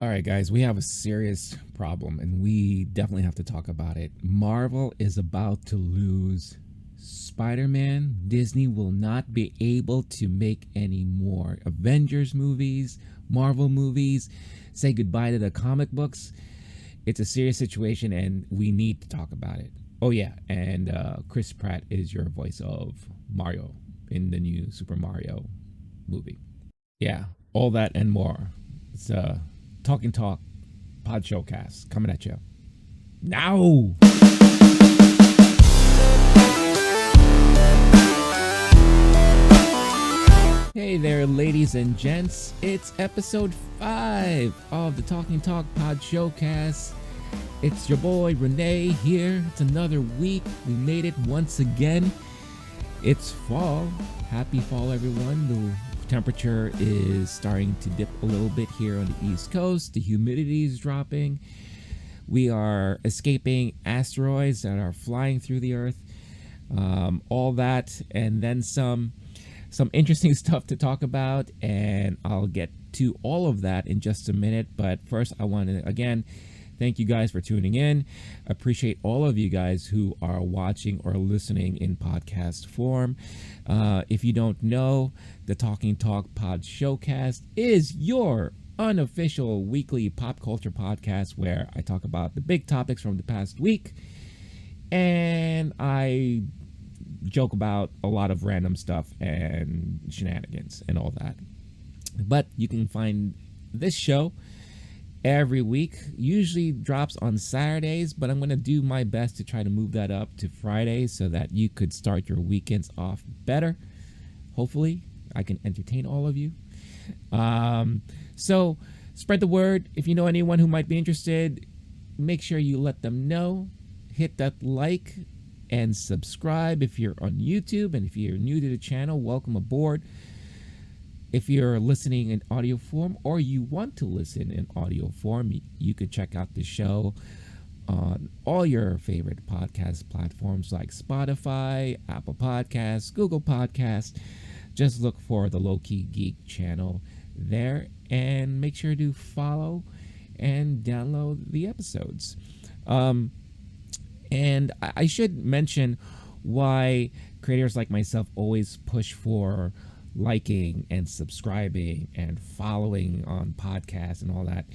All right, guys, we have a serious problem and we definitely have to talk about it. Marvel is about to lose Spider Man. Disney will not be able to make any more Avengers movies, Marvel movies, say goodbye to the comic books. It's a serious situation and we need to talk about it. Oh, yeah, and Chris Pratt is your voice of Mario in the new Super Mario movie. Yeah, all that and more. It's Talking Talk Podshowcast coming at you now. Hey there, ladies and gents. It's episode 5 of the Talking Talk Podshowcast. It's your boy Renee here. It's another week. We made it once again. It's fall. Happy fall, everyone. The temperature is starting to dip a little bit here on the East Coast. The humidity is dropping. We are escaping asteroids that are flying through the Earth. All that and then some interesting stuff to talk about, and I'll get to all of that in just a minute. But first, I want to again thank you guys for tuning in. Appreciate all of you guys who are watching or listening in podcast form. If you don't know, the Talking Talk Pod Showcast is your unofficial weekly pop culture podcast where I talk about the big topics from the past week, and I joke about a lot of random stuff and shenanigans and all that. But you can find this show every week, usually drops on Saturdays, but I'm going to do my best to try to move that up to Fridays so that you could start your weekends off better. Hopefully I can entertain all of you. So spread the word. If you know anyone who might be interested, make sure you let them know. Hit that like and subscribe if you're on YouTube, and if you're new to the channel, welcome aboard. If you're listening in audio form or you want to listen in audio form, you could check out the show on all your favorite podcast platforms like Spotify, Apple Podcasts, Google Podcasts. Just look for the Low Key Geek channel there and make sure to follow and download the episodes. And I should mention why creators like myself always push for liking and subscribing and following on podcasts and all that.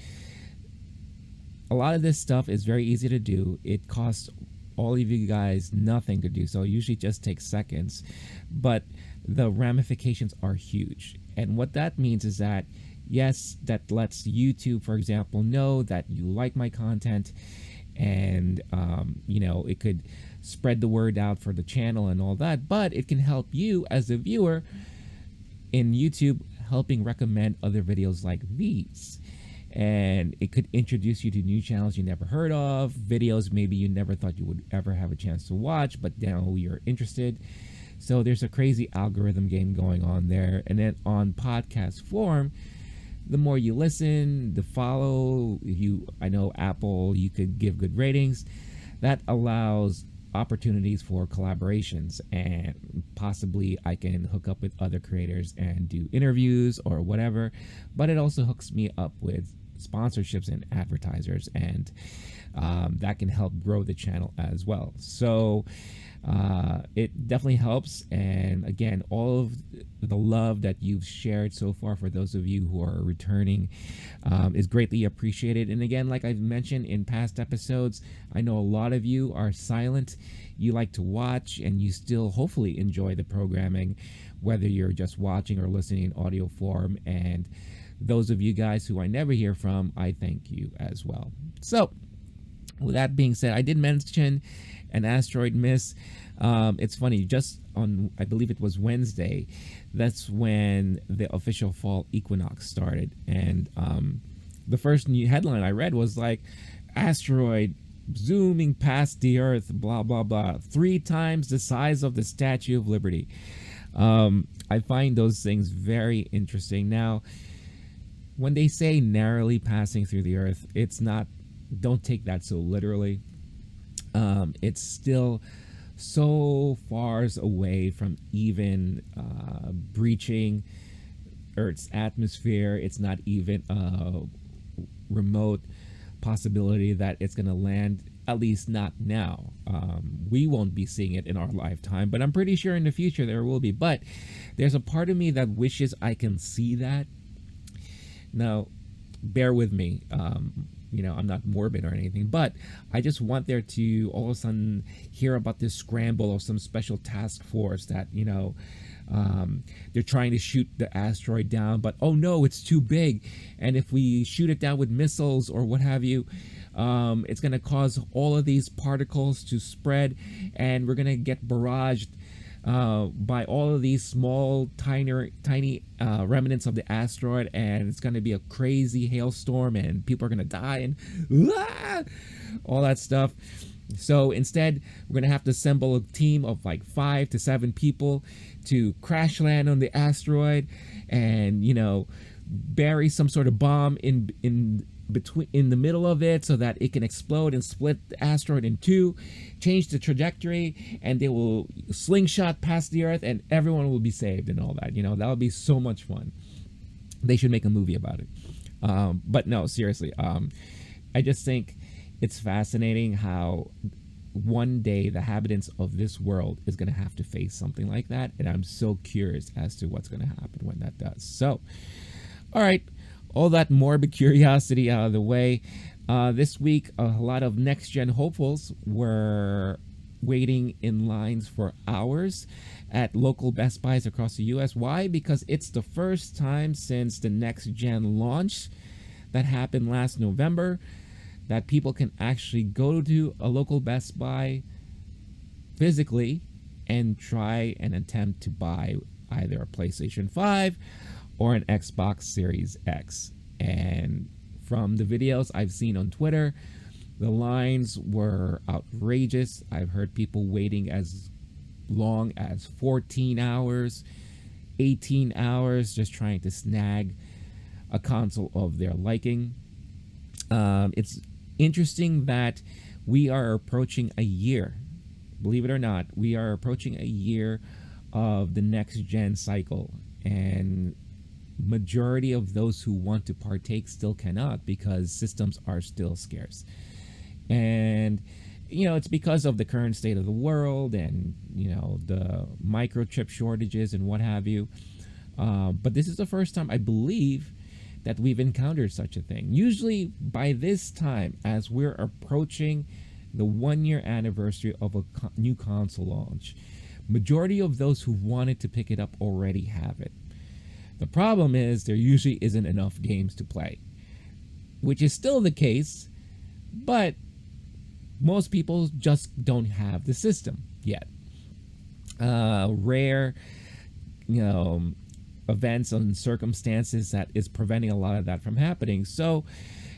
A lot of this stuff is very easy to do. It costs all of you guys nothing to do, so it usually just takes seconds. But the ramifications are huge. And what that means is that, yes, that lets YouTube, for example, know that you like my content, and it could spread the word out for the channel and all that, but it can help you as a viewer in YouTube, helping recommend other videos like these. And it could introduce you to new channels you never heard of, videos maybe you never thought you would ever have a chance to watch, but now you're interested. So there's a crazy algorithm game going on there. And then on podcast form, the more you listen, the follow, I know Apple, you could give good ratings. That allows opportunities for collaborations, and possibly I can hook up with other creators and do interviews or whatever. But it also hooks me up with sponsorships and advertisers, and that can help grow the channel as well. So it definitely helps. And again, all of the love that you've shared so far, for those of you who are returning, is greatly appreciated. And again, like I've mentioned in past episodes, I know a lot of you are silent. You like to watch, and you still hopefully enjoy the programming, whether you're just watching or listening in audio form. And those of you guys who I never hear from, I thank you as well. So with that being said, I did mention an asteroid miss. It's funny, just on, I believe it was Wednesday, that's when the official fall equinox started. And the first new headline I read was like, asteroid zooming past the Earth, blah, blah, blah, 3 times the size of the Statue of Liberty. I find those things very interesting. Now, when they say narrowly passing through the Earth, it's not, don't take that so literally. It's still so far away from even breaching Earth's atmosphere. It's not even remote possibility that it's going to land, at least not now. We won't be seeing it in our lifetime, but I'm pretty sure in the future there will be. But there's a part of me that wishes I can see that. Now, bear with me. I'm not morbid or anything, but I just want there to all of a sudden hear about this scramble or some special task force that, they're trying to shoot the asteroid down, but oh no, it's too big. And if we shoot it down with missiles or what have you, it's going to cause all of these particles to spread, and we're going to get barraged by all of these small, tiny remnants of the asteroid, and it's going to be a crazy hailstorm, and people are going to die, and all that stuff. So instead, we're going to have to assemble a team of like 5 to 7 people to crash land on the asteroid, and bury some sort of bomb in the middle of it so that it can explode and split the asteroid in two, change the trajectory, and they will slingshot past the Earth, and everyone will be saved and all that. That would be so much fun. They should make a movie about it. But no, seriously, I just think it's fascinating how one day the inhabitants of this world is going to have to face something like that, and I'm so curious as to what's going to happen when that does. So, all right, all that morbid curiosity out of the way. This week, a lot of next-gen hopefuls were waiting in lines for hours at local Best Buys across the U.S. Why? Because it's the first time since the next-gen launch that happened last November that people can actually go to a local Best Buy physically and try and attempt to buy either a PlayStation 5 or an Xbox Series X. And from the videos I've seen on Twitter, the lines were outrageous. I've heard people waiting as long as 14 hours, 18 hours, just trying to snag a console of their liking. It's interesting that we are approaching a year. Believe it or not, we are approaching a year of the next gen cycle, and majority of those who want to partake still cannot because systems are still scarce. And it's because of the current state of the world and the microchip shortages and what have you. But this is the first time I believe that we've encountered such a thing. Usually by this time, as we're approaching the 1-year anniversary of a new console launch, majority of those who wanted to pick it up already have it. The problem is there usually isn't enough games to play, which is still the case, but most people just don't have the system yet. Rare, events and circumstances that is preventing a lot of that from happening. So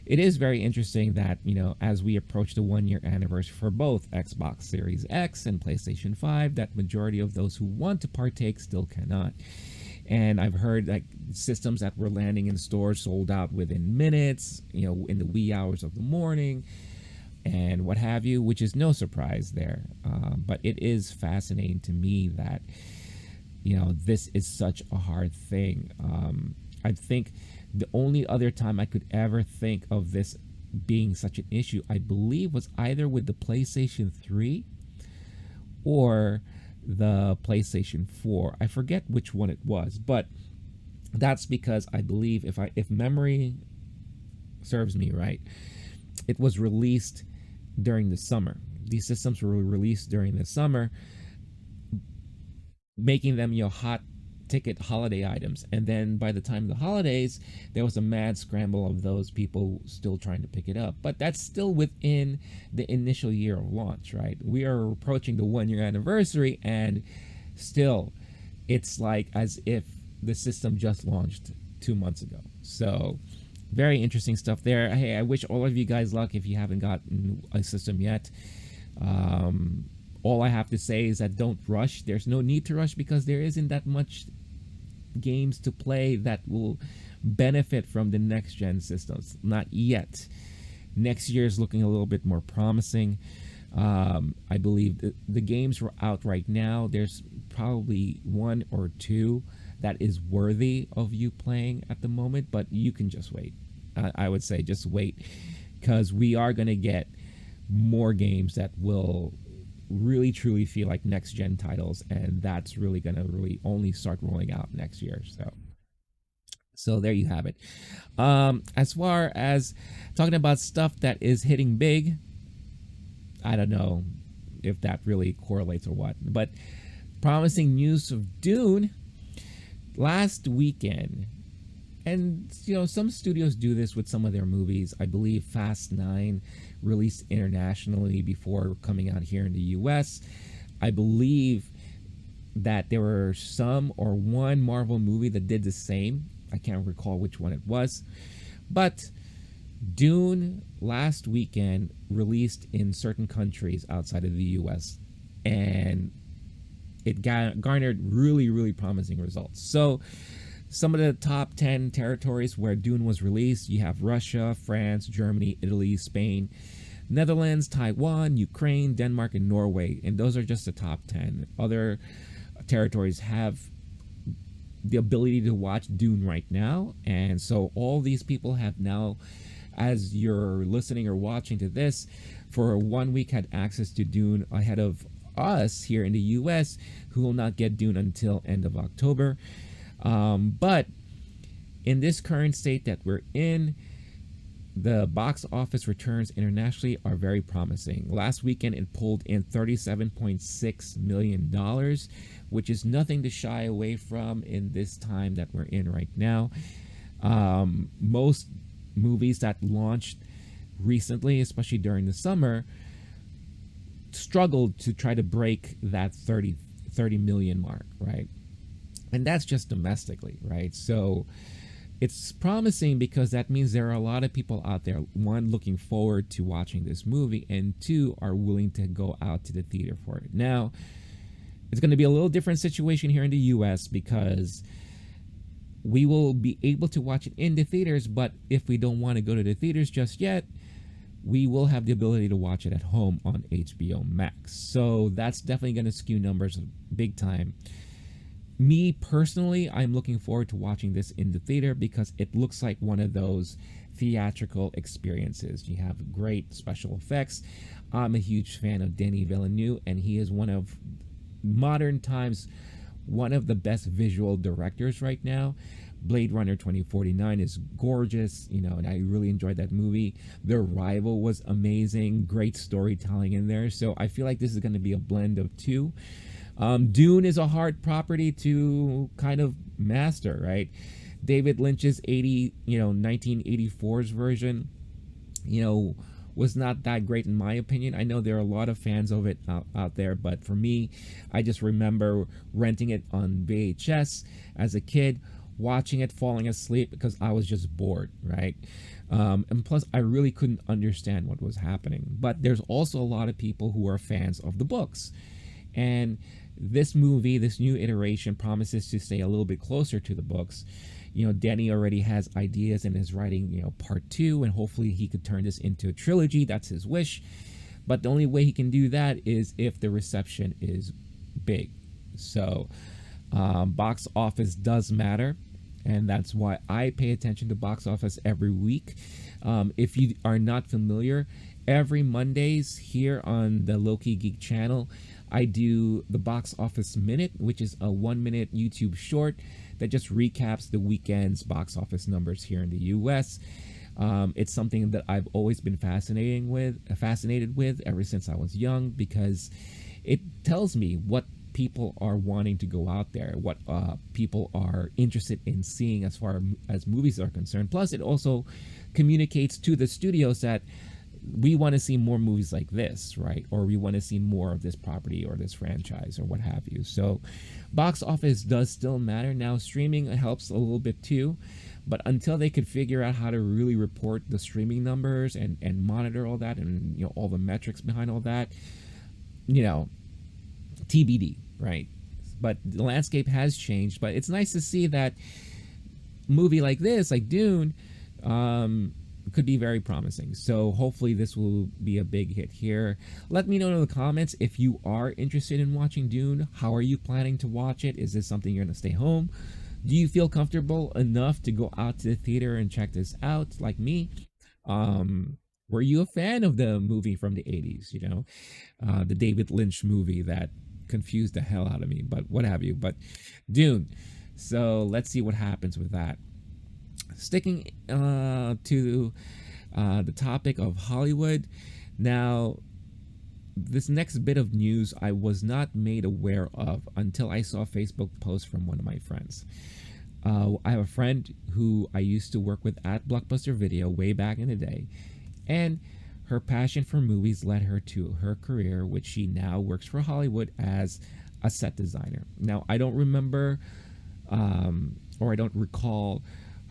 it is very interesting that, as we approach the 1-year anniversary for both Xbox Series X and PlayStation 5, that majority of those who want to partake still cannot. And I've heard like systems that were landing in stores sold out within minutes, in the wee hours of the morning and what have you, which is no surprise there. But it is fascinating to me that, this is such a hard thing. I think the only other time I could ever think of this being such an issue, I believe, was either with the PlayStation 3 or the PlayStation 4. I forget which one it was, but that's because I believe, if memory serves me right, it was released during the summer. These systems were released during the summer, making them hot ticket holiday items, and then by the time of the holidays there was a mad scramble of those people still trying to pick it up. But that's still within the initial year of launch, right? We are approaching the 1-year anniversary, and still it's like as if the system just launched 2 months ago. So very interesting stuff there. Hey, I wish all of you guys luck if you haven't gotten a system yet. All I have to say is that don't rush. There's no need to rush because there isn't that much games to play that will benefit from the next gen systems. Not yet. Next year is looking a little bit more promising. I believe the games are out right now. There's probably 1 or 2 that is worthy of you playing at the moment, but you can just wait. I would say just wait, because we are going to get more games that will really truly feel like next gen titles, and that's really going to really only start rolling out next year. So there you have it. As far as talking about stuff that is hitting big, I don't know if that really correlates or what, but promising news of Dune last weekend. And some studios do this with some of their movies. I believe Fast 9 released internationally before coming out here in the US. I believe that there were some or one Marvel movie that did the same. I can't recall which one it was. But Dune last weekend released in certain countries outside of the US, and it garnered really, really promising results. So some of the top 10 territories where Dune was released, you have Russia, France, Germany, Italy, Spain, Netherlands, Taiwan, Ukraine, Denmark, and Norway. And those are just the top 10. Other territories have the ability to watch Dune right now. And so all these people have now, as you're listening or watching to this, for 1 week had access to Dune ahead of us here in the US, who will not get Dune until end of October. But in this current state that we're in, the box office returns internationally are very promising. Last weekend, it pulled in $37.6 million, which is nothing to shy away from in this time that we're in right now. Most movies that launched recently, especially during the summer, struggled to try to break that 30 million mark, right? And that's just domestically, right? So it's promising because that means there are a lot of people out there, one, looking forward to watching this movie, and two, are willing to go out to the theater for it. Now, it's going to be a little different situation here in the US because we will be able to watch it in the theaters, but if we don't want to go to the theaters just yet, we will have the ability to watch it at home on HBO Max. So that's definitely going to skew numbers big time. Me personally, I'm looking forward to watching this in the theater because it looks like one of those theatrical experiences. You have great special effects. I'm a huge fan of Denis Villeneuve, and he is one of modern times one of the best visual directors right now. Blade Runner 2049 is gorgeous, and I really enjoyed that movie. The Arrival was amazing, great storytelling in there. So I feel like this is going to be a blend of two. Dune is a hard property to kind of master, right? David Lynch's 1984's version, was not that great in my opinion. I know there are a lot of fans of it out there, but for me, I just remember renting it on VHS as a kid, watching it, falling asleep because I was just bored, right? And plus, I really couldn't understand what was happening. But there's also a lot of people who are fans of the books. And this movie, this new iteration, promises to stay a little bit closer to the books. Danny already has ideas and is writing, part 2, and hopefully he could turn this into a trilogy. That's his wish. But the only way he can do that is if the reception is big. So box office does matter, and that's why I pay attention to box office every week. If you are not familiar, every Mondays here on the Low-Key Geek channel, I do the Box Office Minute, which is a 1-minute YouTube short that just recaps the weekend's box office numbers here in the US. It's something that I've always been fascinated with ever since I was young, because it tells me what people are wanting to go out there, what people are interested in seeing as far as movies are concerned. Plus, it also communicates to the studios that we want to see more movies like this, right? Or we want to see more of this property or this franchise or what have you. So box office does still matter. Now, streaming helps a little bit too, but until they could figure out how to really report the streaming numbers and monitor all that and all the metrics behind all that, TBD, right? But the landscape has changed. But it's nice to see that a movie like this, like Dune, could be very promising. So hopefully this will be a big hit here. Let me know in the comments if you are interested in watching Dune. How are you planning to watch it? Is this something you're going to stay home, Do you feel comfortable enough to go out to the theater and check this out like me? Um, were you a fan of the movie from the 80s, the David Lynch movie that confused the hell out of me, but what have you. But Dune. So let's see what happens with that. Sticking to the topic of Hollywood. Now, this next bit of news I was not made aware of until I saw a Facebook post from one of my friends. I have a friend who I used to work with at Blockbuster Video way back in the day, and her passion for movies led her to her career, which she now works for Hollywood as a set designer. Now, I don't remember or I don't recall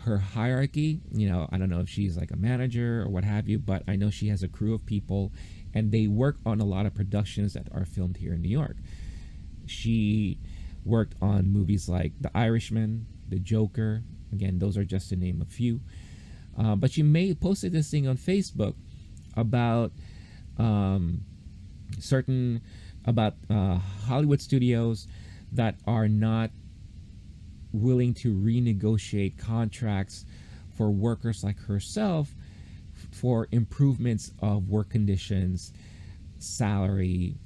her hierarchy. I don't know if she's like a manager or what have you, but I know she has a crew of people and they work on a lot of productions that are filmed here in New York. She worked on movies like The Irishman, The Joker. Again, those are just to name a few. But she posted this thing on Facebook about Hollywood studios that are not willing to renegotiate contracts for workers like herself for improvements of work conditions, salary,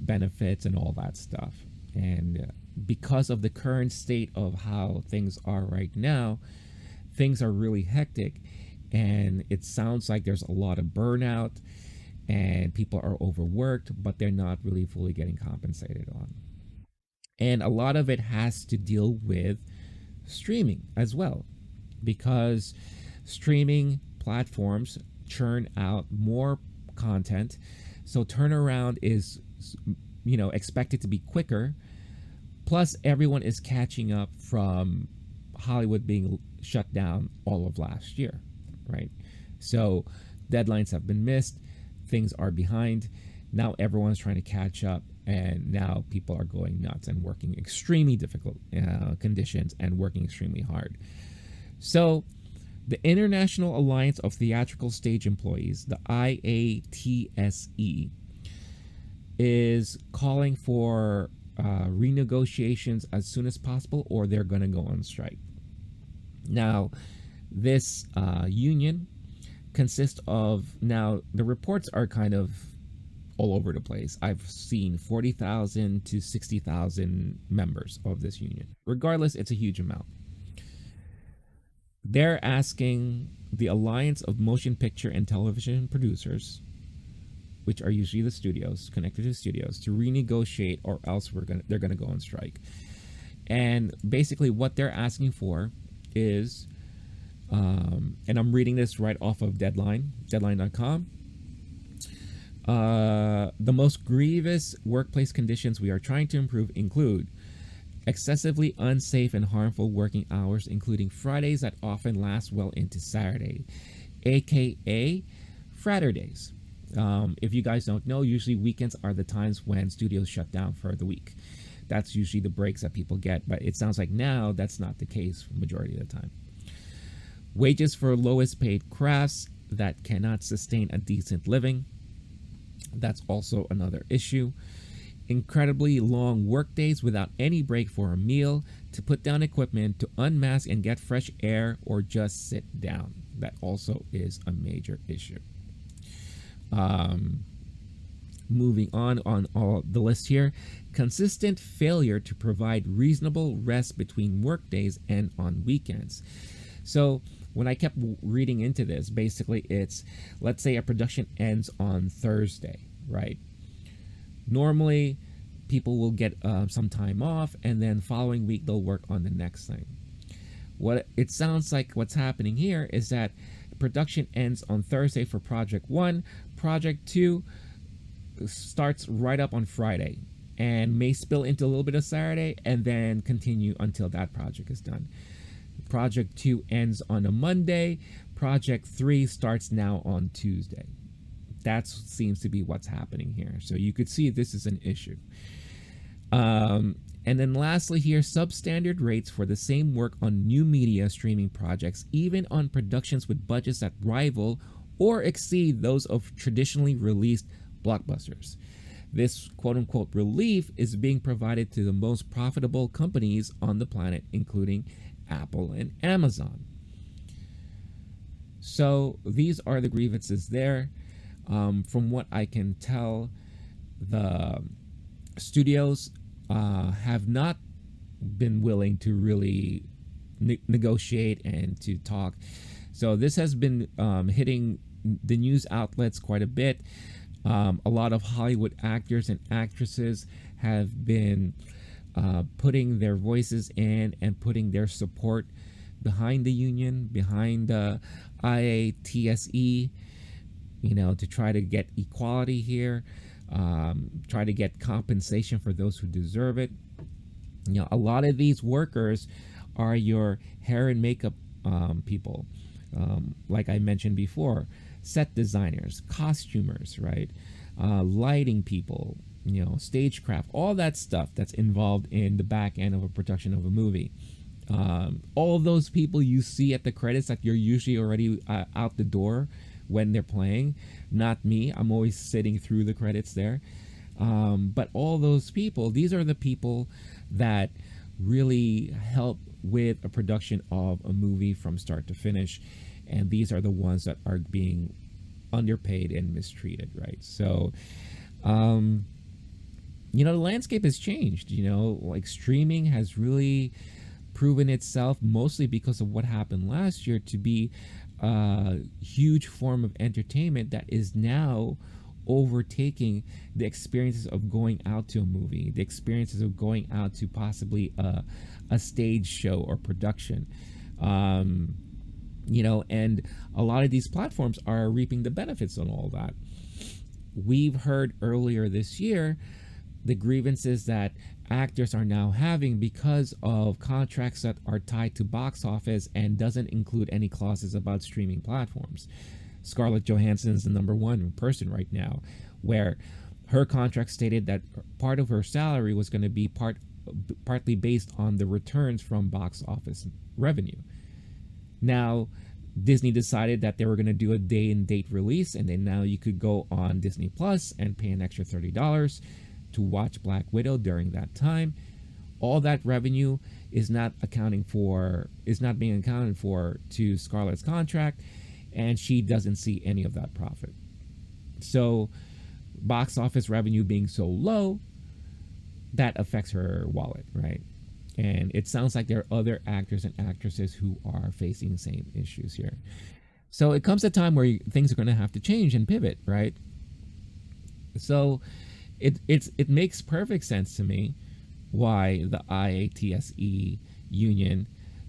benefits, and all that stuff. And because of the current state of how things are right now, things are really hectic, and it sounds like there's a lot of burnout and people are overworked, but they're not really fully getting compensated on. And a lot of it has to deal with streaming as well, because streaming platforms churn out more content, so turnaround is expected to be quicker. Plus, everyone is catching up from Hollywood being shut down all of last year, right? So deadlines have been missed, things are behind. Now everyone's trying to catch up, and now people are going nuts and working extremely difficult conditions and working extremely hard. So the International Alliance of Theatrical Stage Employees, the IATSE, is calling for renegotiations as soon as possible, or they're going to go on strike. Now, this union consists of, now the reports are kind of all over the place. I've seen 40,000 to 60,000 members of this union. Regardless, it's a huge amount. They're asking the Alliance of Motion Picture and Television Producers, which are usually the studios, connected to studios, to renegotiate, or else they're gonna go on strike. And basically what they're asking for is, and I'm reading this right off of deadline.com. The most grievous workplace conditions we are trying to improve include excessively unsafe and harmful working hours, including Fridays that often last well into Saturday, aka Fraturdays. If you guys don't know, usually weekends are the times when studios shut down for the week. That's usually the breaks that people get, but it sounds like now that's not the case for the majority of the time. Wages for lowest paid crafts that cannot sustain a decent living. That's also another issue. Incredibly long work days without any break for a meal, to put down equipment, to unmask and get fresh air, or just sit down. That also is a major issue. Moving on all the list here, consistent failure to provide reasonable rest between work days and on weekends. So when I kept reading into this, basically it's, let's say a production ends on Thursday, right? Normally people will get some time off, and then following week they'll work on the next thing. What it sounds like what's happening here is that production ends on Thursday for project 1. Project 2 starts right up on Friday and may spill into a little bit of Saturday and then continue until that project is done. Project 2 ends on a Monday. Project 3 starts now on Tuesday. That seems to be what's happening here. So you could see this is an issue. And then lastly here, substandard rates for the same work on new media streaming projects, even on productions with budgets that rival or exceed those of traditionally released blockbusters. This quote unquote relief is being provided to the most profitable companies on the planet, including Apple and Amazon. So these are the grievances there. From what I can tell, the studios have not been willing to really negotiate and to talk. So this has been hitting the news outlets quite a bit. A lot of Hollywood actors and actresses have been putting their voices in and putting their support behind the union, behind the IATSE, to try to get equality here, try to get compensation for those who deserve it. A lot of these workers are your hair and makeup people, like I mentioned before, set designers, costumers, right? Lighting people, stagecraft, all that stuff that's involved in the back end of a production of a movie. All those people you see at the credits that you're usually already out the door when they're playing. Not me. I'm always sitting through the credits there. But all those people, these are the people that really help with a production of a movie from start to finish. And these are the ones that are being underpaid and mistreated, right? So, the landscape has changed. Like streaming has really proven itself, mostly because of what happened last year, to be a huge form of entertainment that is now overtaking the experiences of going out to a movie, the experiences of going out to possibly a stage show or production. And a lot of these platforms are reaping the benefits on all that. We've heard earlier this year the grievances that actors are now having because of contracts that are tied to box office and doesn't include any clauses about streaming platforms. Scarlett Johansson is the number one person right now, where her contract stated that part of her salary was going to be partly based on the returns from box office revenue. Now, Disney decided that they were going to do a day and date release, and then now you could go on Disney Plus and pay an extra $30 to watch Black Widow during that time. All that revenue is not being accounted for to Scarlett's contract, and she doesn't see any of that profit. So box office revenue being so low, that affects her wallet, right? And it sounds like there are other actors and actresses who are facing the same issues here. So it comes a time where things are going to have to change and pivot, right? So it makes perfect sense to me why the IATSE Union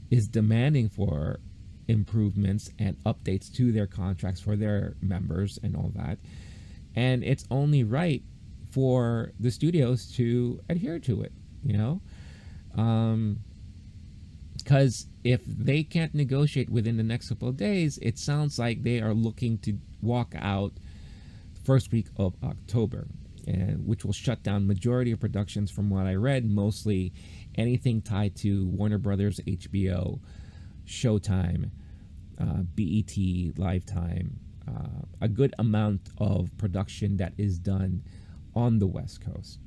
is demanding for improvements and updates to their contracts for their members and all that. And it's only right for the studios to adhere to it, because if they can't negotiate within the next couple of days, it sounds like they are looking to walk out first week of October, and which will shut down majority of productions from what I read, mostly anything tied to Warner Brothers, HBO, Showtime, BET, Lifetime, a good amount of production that is done on the West Coast.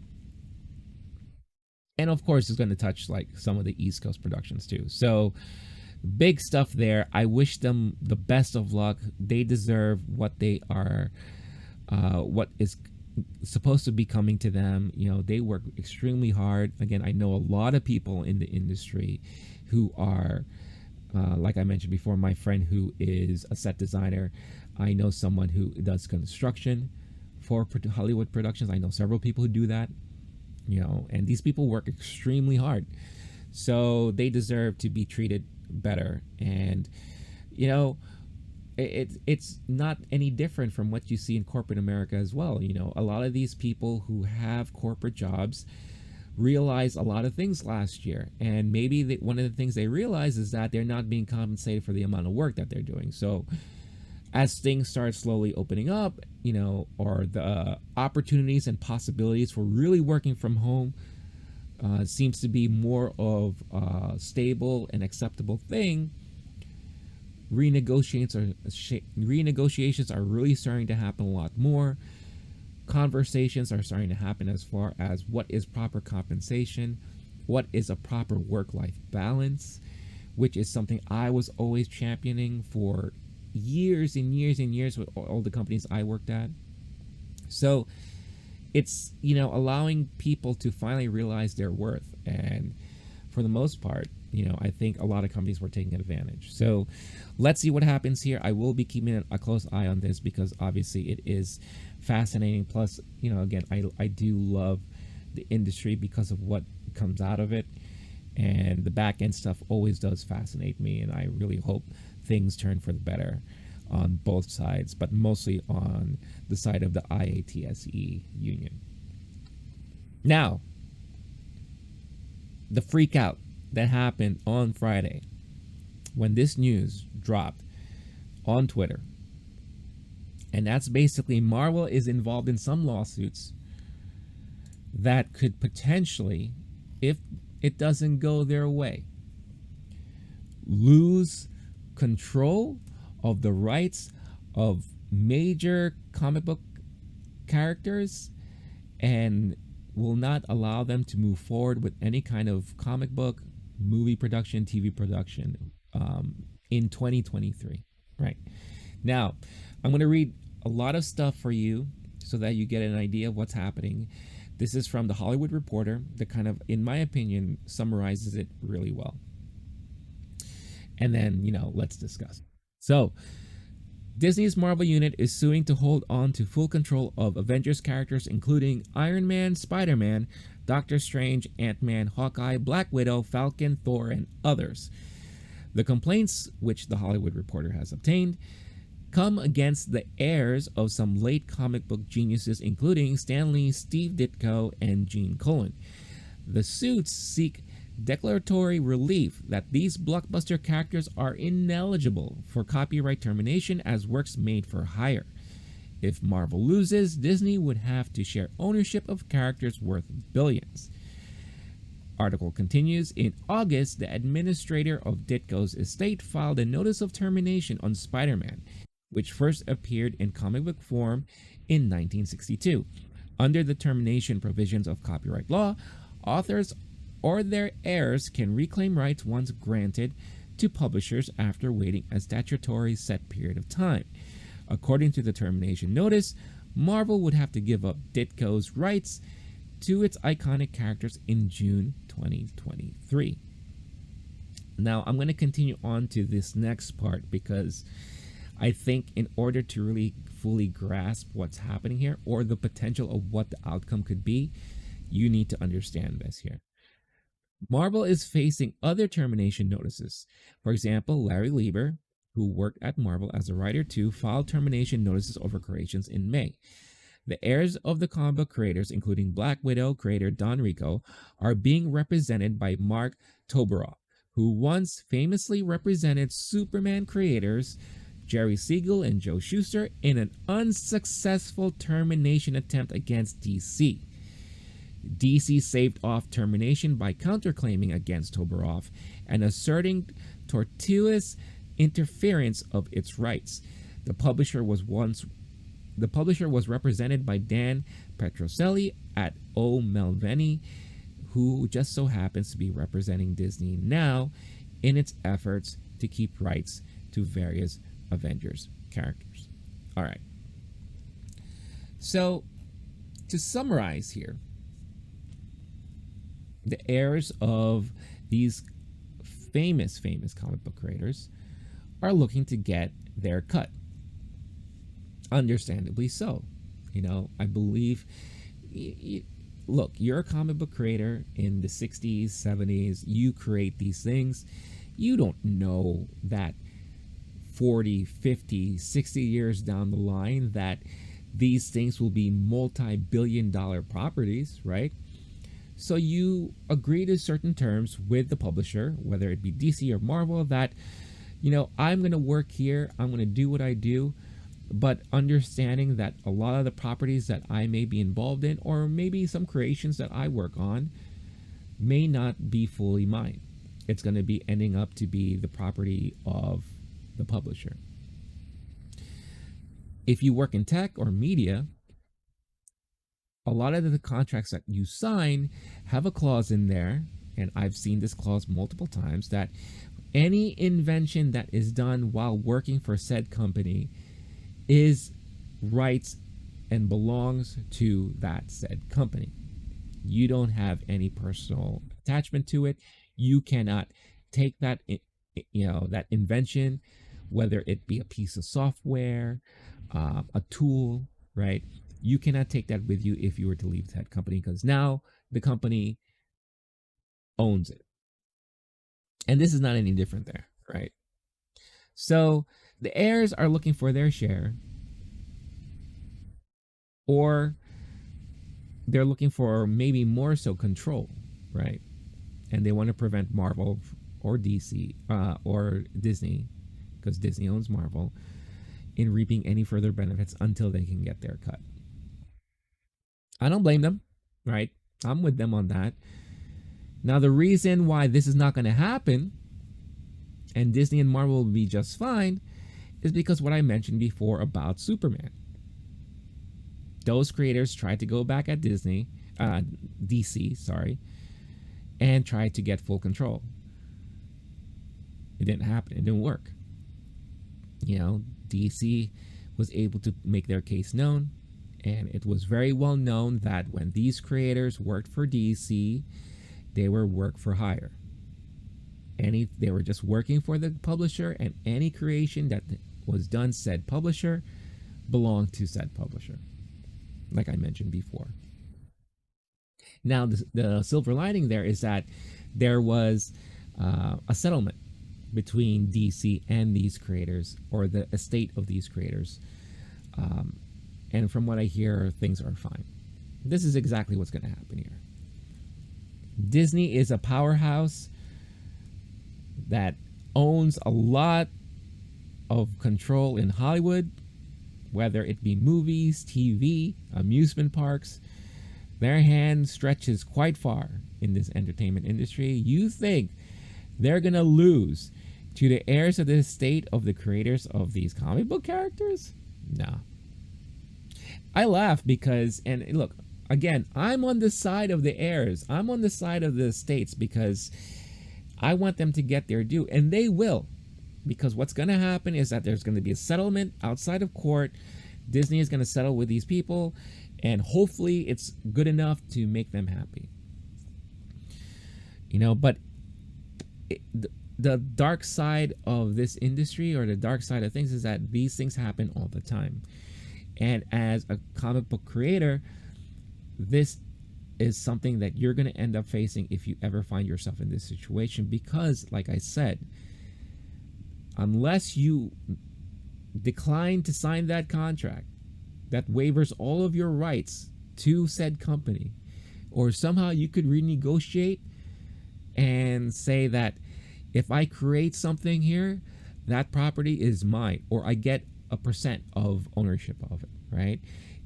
And of course, it's going to touch like some of the East Coast productions too. So big stuff there. I wish them the best of luck. They deserve what they are, what is supposed to be coming to them. They work extremely hard. Again, I know a lot of people in the industry who are, like I mentioned before, my friend who is a set designer. I know someone who does construction for Hollywood productions. I know several people who do that. And these people work extremely hard, so they deserve to be treated better. And it's not any different from what you see in corporate America as well. A lot of these people who have corporate jobs realized a lot of things last year, and maybe one of the things they realize is that they're not being compensated for the amount of work that they're doing. So as things start slowly opening up, or the opportunities and possibilities for really working from home seems to be more of a stable and acceptable thing, renegotiations are really starting to happen a lot more. Conversations are starting to happen as far as what is proper compensation, what is a proper work-life balance, which is something I was always championing for years and years and years with all the companies I worked at. So it's, allowing people to finally realize their worth. And for the most part, I think a lot of companies were taking advantage. So let's see what happens here. I will be keeping a close eye on this because obviously it is fascinating. Plus, again, I do love the industry because of what comes out of it. And the back end stuff always does fascinate me. And I really hope things turn for the better on both sides, but mostly on the side of the IATSE Union. Now, the freak out that happened on Friday when this news dropped on Twitter. And that's basically Marvel is involved in some lawsuits that could potentially, if it doesn't go their way, lose control of the rights of major comic book characters and will not allow them to move forward with any kind of comic book, movie production, TV production in 2023. Right. Now, I'm going to read a lot of stuff for you so that you get an idea of what's happening. This is from The Hollywood Reporter that kind of, in my opinion, summarizes it really well. And then, let's discuss. So, Disney's Marvel unit is suing to hold on to full control of Avengers characters including Iron Man, Spider-Man, Doctor Strange, Ant-Man, Hawkeye, Black Widow, Falcon, Thor, and others. The complaints, which The Hollywood Reporter has obtained, come against the heirs of some late comic book geniuses including Stan Lee, Steve Ditko, and Gene Colan. The suits seek declaratory relief that these blockbuster characters are ineligible for copyright termination as works made for hire. If Marvel loses, Disney would have to share ownership of characters worth billions. Article continues, in August, the administrator of Ditko's estate filed a notice of termination on Spider-Man, which first appeared in comic book form in 1962. Under the termination provisions of copyright law, authors or their heirs can reclaim rights once granted to publishers after waiting a statutory set period of time. According to the termination notice, Marvel would have to give up Ditko's rights to its iconic characters in June 2023. Now, I'm going to continue on to this next part because I think in order to really fully grasp what's happening here or the potential of what the outcome could be, you need to understand this here. Marvel is facing other termination notices. For example, Larry Lieber, who worked at Marvel as a writer too, filed termination notices over creations in May. The heirs of the comic book creators, including Black Widow creator Don Rico, are being represented by Mark Toberoff, who once famously represented Superman creators Jerry Siegel and Joe Shuster in an unsuccessful termination attempt against DC. DC saved off termination by counterclaiming against Toberoff and asserting tortuous interference of its rights. The publisher was represented by Dan Petrocelli at O. Melveni, who just so happens to be representing Disney now in its efforts to keep rights to various Avengers characters. All right. So, to summarize here, the heirs of these famous comic book creators are looking to get their cut. Understandably so. I believe, look, you're a comic book creator in the 60s, 70s, you create these things. You don't know that 40, 50, 60 years down the line that these things will be multi-billion-dollar properties, right? So you agree to certain terms with the publisher, whether it be DC or Marvel, that, I'm going to work here, I'm going to do what I do, but understanding that a lot of the properties that I may be involved in, or maybe some creations that I work on, may not be fully mine. It's going to be ending up to be the property of the publisher. If you work in tech or media, a lot of the contracts that you sign have a clause in there, and I've seen this clause multiple times, that any invention that is done while working for said company is rights and belongs to that said company. You don't have any personal attachment to it. You cannot take that, that invention, whether it be a piece of software, a tool, right? You cannot take that with you if you were to leave that company, because now the company owns it. And this is not any different there, right? So the heirs are looking for their share, or they're looking for maybe more so control, right? And they want to prevent Marvel or DC or Disney, because Disney owns Marvel, in reaping any further benefits until they can get their cut. I don't blame them, right? I'm with them on that. Now, the reason why this is not going to happen and Disney and Marvel will be just fine is because what I mentioned before about Superman. Those creators tried to go back at DC, sorry, and tried to get full control. It didn't happen. It didn't work. DC was able to make their case known, and it was very well known that when these creators worked for DC, they were work for hire. They were just working for the publisher, and any creation that was done said publisher belonged to said publisher, like I mentioned before. Now, the silver lining there is that there was a settlement between DC and these creators, or the estate of these creators. And from what I hear, things are fine. This is exactly what's going to happen here. Disney is a powerhouse that owns a lot of control in Hollywood, whether it be movies, TV, amusement parks. Their hand stretches quite far in this entertainment industry. You think they're going to lose to the heirs of the estate of the creators of these comic book characters? No. I laugh because, and look, again, I'm on the side of the heirs. I'm on the side of the estates because I want them to get their due, and they will. Because what's going to happen is that there's going to be a settlement outside of court. Disney is going to settle with these people, and hopefully it's good enough to make them happy. But the dark side of this industry, or the dark side of things, is that these things happen all the time. And as a comic book creator, this is something that you're going to end up facing if you ever find yourself in this situation, because, like I said, unless you decline to sign that contract that waivers all of your rights to said company, or somehow you could renegotiate and say that if I create something here, that property is mine, or I get a % of ownership of it, right?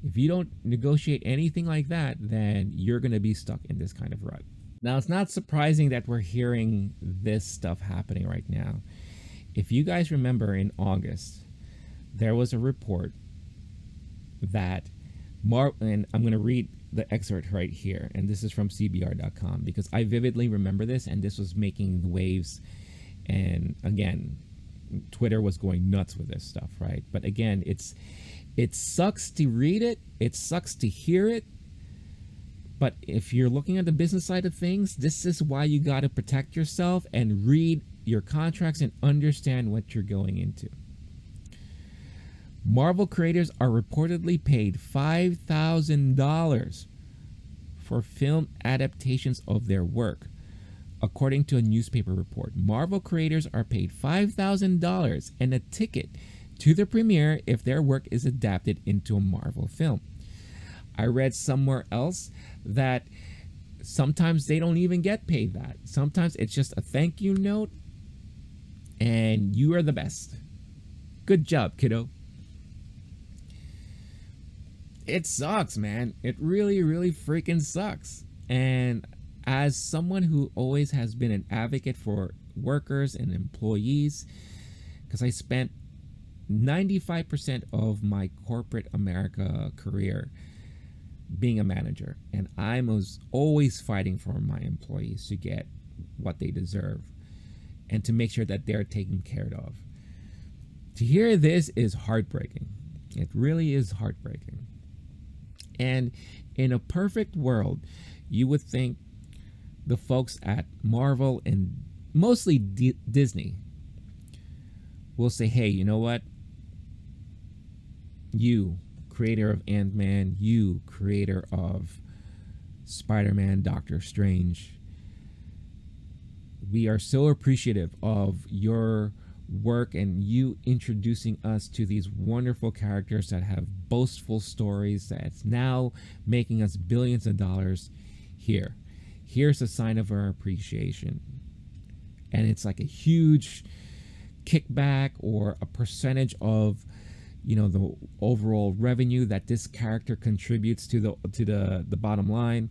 If you don't negotiate anything like that, then you're going to be stuck in this kind of rut. Now, it's not surprising that we're hearing this stuff happening right now. If you guys remember, in August, there was a report that and I'm going to read the excerpt right here, and this is from CBR.com, because I vividly remember this, and this was making the waves. And again, Twitter was going nuts with this stuff, right? But again, it sucks to read it. It sucks to hear it. But if you're looking at the business side of things, this is why you got to protect yourself and read your contracts and understand what you're going into. Marvel creators are reportedly paid $5,000 for film adaptations of their work. According to a newspaper report, Marvel creators are paid $5,000 and a ticket to the premiere if their work is adapted into a Marvel film. I read somewhere else that sometimes they don't even get paid that. Sometimes it's just a thank you note, and you are the best. Good job, kiddo. It sucks, man. It really, really freaking sucks. And as someone who always has been an advocate for workers and employees, because I spent 95% of my corporate America career being a manager, and I was always fighting for my employees to get what they deserve and to make sure that they're taken care of. To hear this is heartbreaking. It really is heartbreaking. And in a perfect world, you would think the folks at Marvel and mostly Disney will say, hey, you know what? You, creator of Ant-Man, you, creator of Spider-Man, Doctor Strange, we are so appreciative of your work and you introducing us to these wonderful characters that have boastful stories that's now making us billions of dollars. Here's a sign of our appreciation. And it's like a huge kickback or a percentage of, you know, the overall revenue that this character contributes to the bottom line.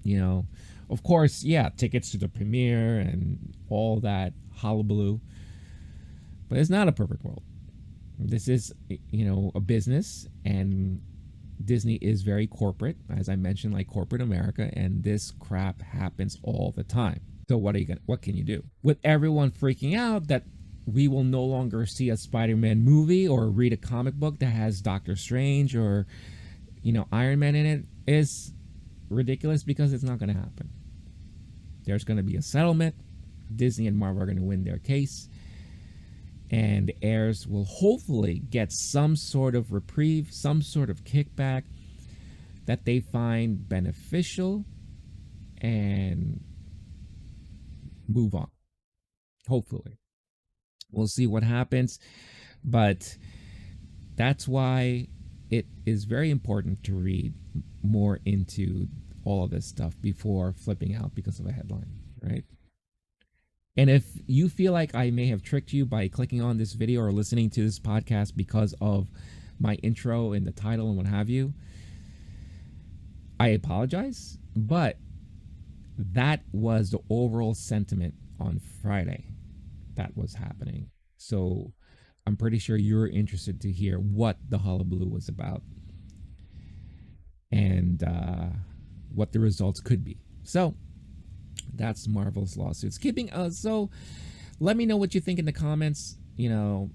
You know, of course, yeah, tickets to the premiere and all that hullabaloo. But it's not a perfect world. This is, you know, a business, and Disney is very corporate, as I mentioned, like corporate America, and this crap happens all the time. So what can you do? With everyone freaking out that we will no longer see a Spider-Man movie or read a comic book that has Doctor Strange or, you know, Iron Man in it, is ridiculous because it's not going to happen. There's going to be a settlement. Disney and Marvel are going to win their case, and the heirs will hopefully get some sort of reprieve, some sort of kickback that they find beneficial, and move on. Hopefully. We'll see what happens, but that's why it is very important to read more into all of this stuff before flipping out because of a headline, right? And if you feel like I may have tricked you by clicking on this video or listening to this podcast because of my intro and the title and what have you, I apologize, but that was the overall sentiment on Friday that was happening. So I'm pretty sure you're interested to hear what the hullabaloo was about and what the results could be. So that's Marvel's lawsuits. So let me know what you think in the comments. You know,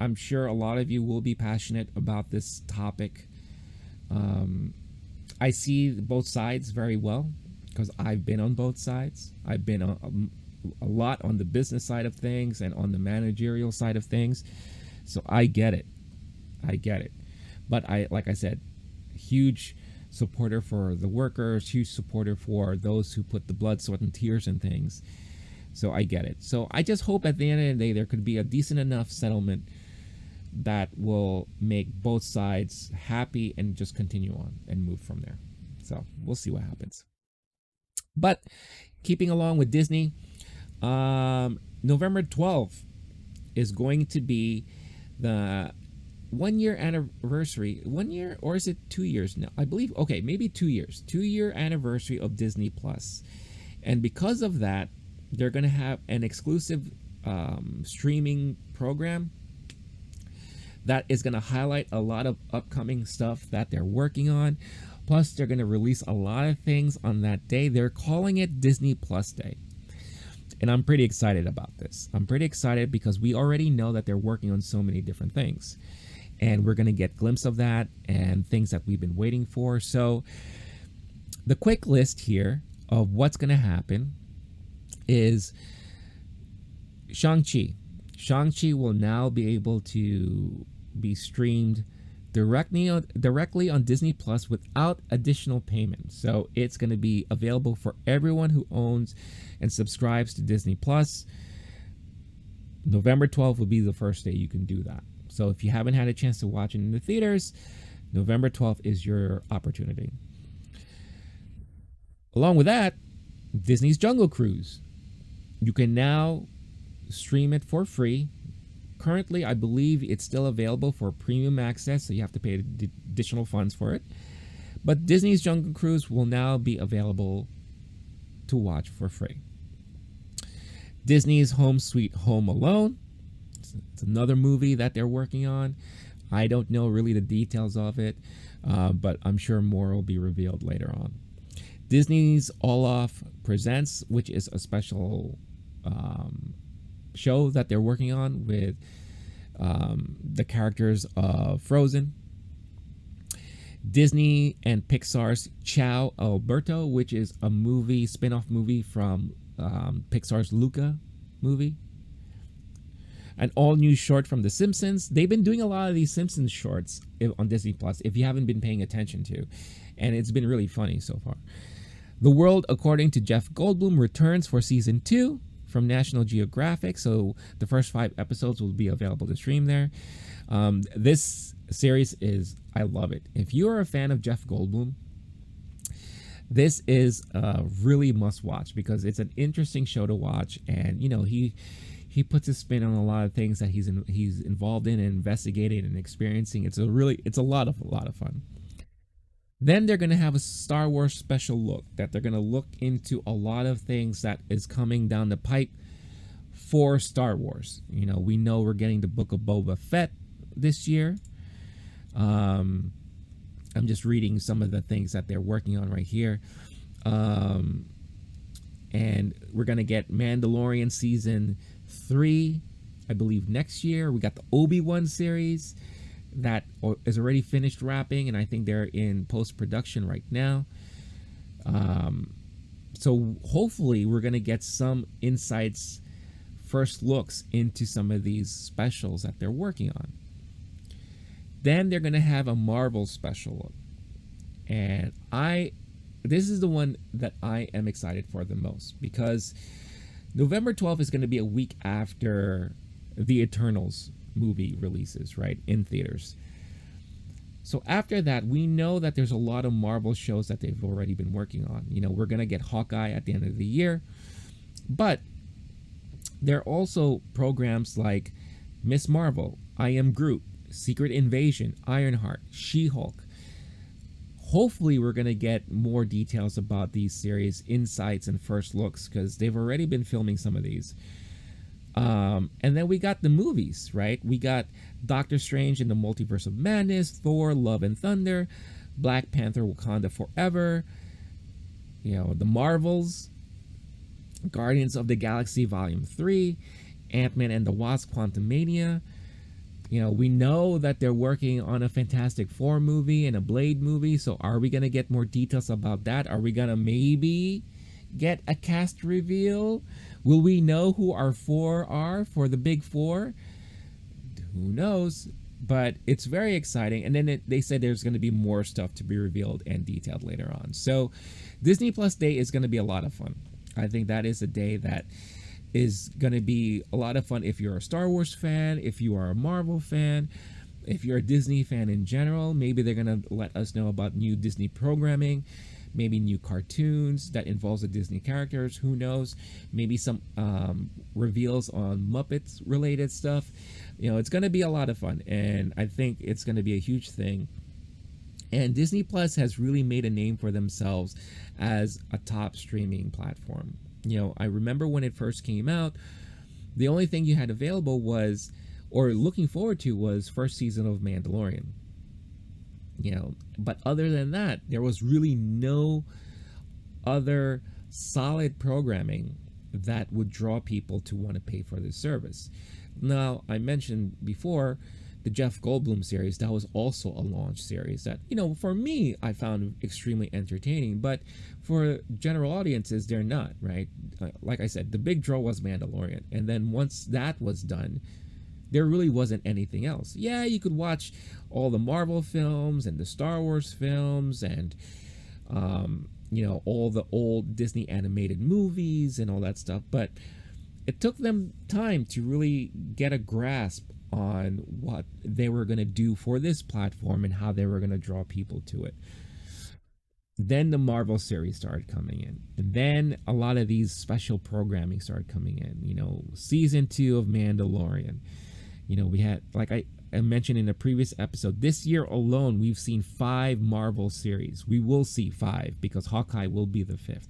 I'm sure a lot of you will be passionate about this topic. I see both sides very well because I've been on both sides. I've been a lot on the business side of things and on the managerial side of things. So I get it. But like I said, huge supporter for the workers, huge supporter for those who put the blood, sweat, and tears in things. So I get it. So I just hope at the end of the day there could be a decent enough settlement that will make both sides happy and just continue on and move from there. So we'll see what happens. But keeping along with Disney, November 12th is going to be the 1 year anniversary. 1 year, or is it 2 years now? I believe, okay, maybe 2 years. 2 year anniversary of Disney Plus. And because of that, they're going to have an exclusive streaming program that is going to highlight a lot of upcoming stuff that they're working on. Plus, they're going to release a lot of things on that day. They're calling it Disney Plus Day. And I'm pretty excited about this. I'm pretty excited because we already know that they're working on so many different things. And we're going to get a glimpse of that and things that we've been waiting for. So the quick list here of what's going to happen is Shang-Chi. Shang-Chi will now be able to be streamed directly on Disney Plus without additional payment. So it's going to be available for everyone who owns and subscribes to Disney Plus. November 12th will be the first day you can do that. So if you haven't had a chance to watch it in the theaters, November 12th is your opportunity. Along with that, Disney's Jungle Cruise. You can now stream it for free. Currently, I believe it's still available for premium access, so you have to pay additional funds for it. But Disney's Jungle Cruise will now be available to watch for free. Disney's Home Sweet Home Alone. It's another movie that they're working on. I don't know really the details of it, but I'm sure more will be revealed later on. Disney's Olaf Presents, which is a special show that they're working on with the characters of Frozen. Disney and Pixar's Ciao Alberto, which is a movie, spin-off movie from Pixar's Luca movie. An all-new short from The Simpsons. They've been doing a lot of these Simpsons shorts on Disney Plus, if you haven't been paying attention to, and it's been really funny so far. The World According to Jeff Goldblum returns for season 2 from National Geographic, so the first 5 episodes will be available to stream there. This series is, I love it. If you are a fan of Jeff Goldblum, this is a really must watch because it's an interesting show to watch, and you know he puts a spin on a lot of things that he's involved in and investigating and experiencing. It's a lot of fun. Then they're going to have a Star Wars special look that they're going to look into a lot of things that is coming down the pipe for Star Wars. You know, we know we're getting the Book of Boba Fett this year. I'm just reading some of the things that they're working on right here. And we're going to get Mandalorian season 3, I believe, next year. We got the Obi-Wan series that is already finished wrapping, and I think they're in post-production right now. So hopefully we're going to get some insights, first looks into some of these specials that they're working on. Then they're going to have a Marvel special look. And this is the one that I am excited for the most, because November 12th is going to be a week after the Eternals movie releases, right, in theaters. So after that, we know that there's a lot of Marvel shows that they've already been working on. You know, we're going to get Hawkeye at the end of the year. But there are also programs like Miss Marvel, I Am Groot, Secret Invasion, Ironheart, She-Hulk. Hopefully we're going to get more details about these series, insights, and first looks, because they've already been filming some of these. And then we got the movies, right? We got Doctor Strange in the Multiverse of Madness, Thor, Love and Thunder, Black Panther, Wakanda Forever, you know, the Marvels, Guardians of the Galaxy Volume 3, Ant-Man and the Wasp Quantumania. You know, we know that they're working on a Fantastic Four movie and a Blade movie, so are we going to get more details about that? Are we going to maybe get a cast reveal? Will we know who our 4 are for the big 4? Who knows? But it's very exciting. And then they said there's going to be more stuff to be revealed and detailed later on. So Disney Plus Day is going to be a lot of fun. I think that is a day that is going to be a lot of fun if you're a Star Wars fan, if you are a Marvel fan, if you're a Disney fan in general. Maybe they're going to let us know about new Disney programming, maybe new cartoons that involves the Disney characters. Who knows? Maybe some reveals on Muppets related stuff. You know, it's going to be a lot of fun, and I think it's going to be a huge thing. And Disney Plus has really made a name for themselves as a top streaming platform. You know, I remember when it first came out, the only thing you had available was, or looking forward to, was first season of Mandalorian. You know, but other than that, there was really no other solid programming that would draw people to want to pay for this service. Now, I mentioned before the Jeff Goldblum series. That was also a launch series that, you know, for me, I found extremely entertaining, but for general audiences, they're not, right? Like I said, the big draw was Mandalorian, and then once that was done, there really wasn't anything else. Yeah, you could watch all the Marvel films and the Star Wars films and, you know, all the old Disney animated movies and all that stuff, but it took them time to really get a grasp on what they were going to do for this platform and how they were going to draw people to it. Then the Marvel series started coming in, and then a lot of these special programming started coming in. You know, season 2 of Mandalorian. You know, we had, like I mentioned in a previous episode, this year alone we've seen 5 Marvel series. We will see 5 because Hawkeye will be the 5th.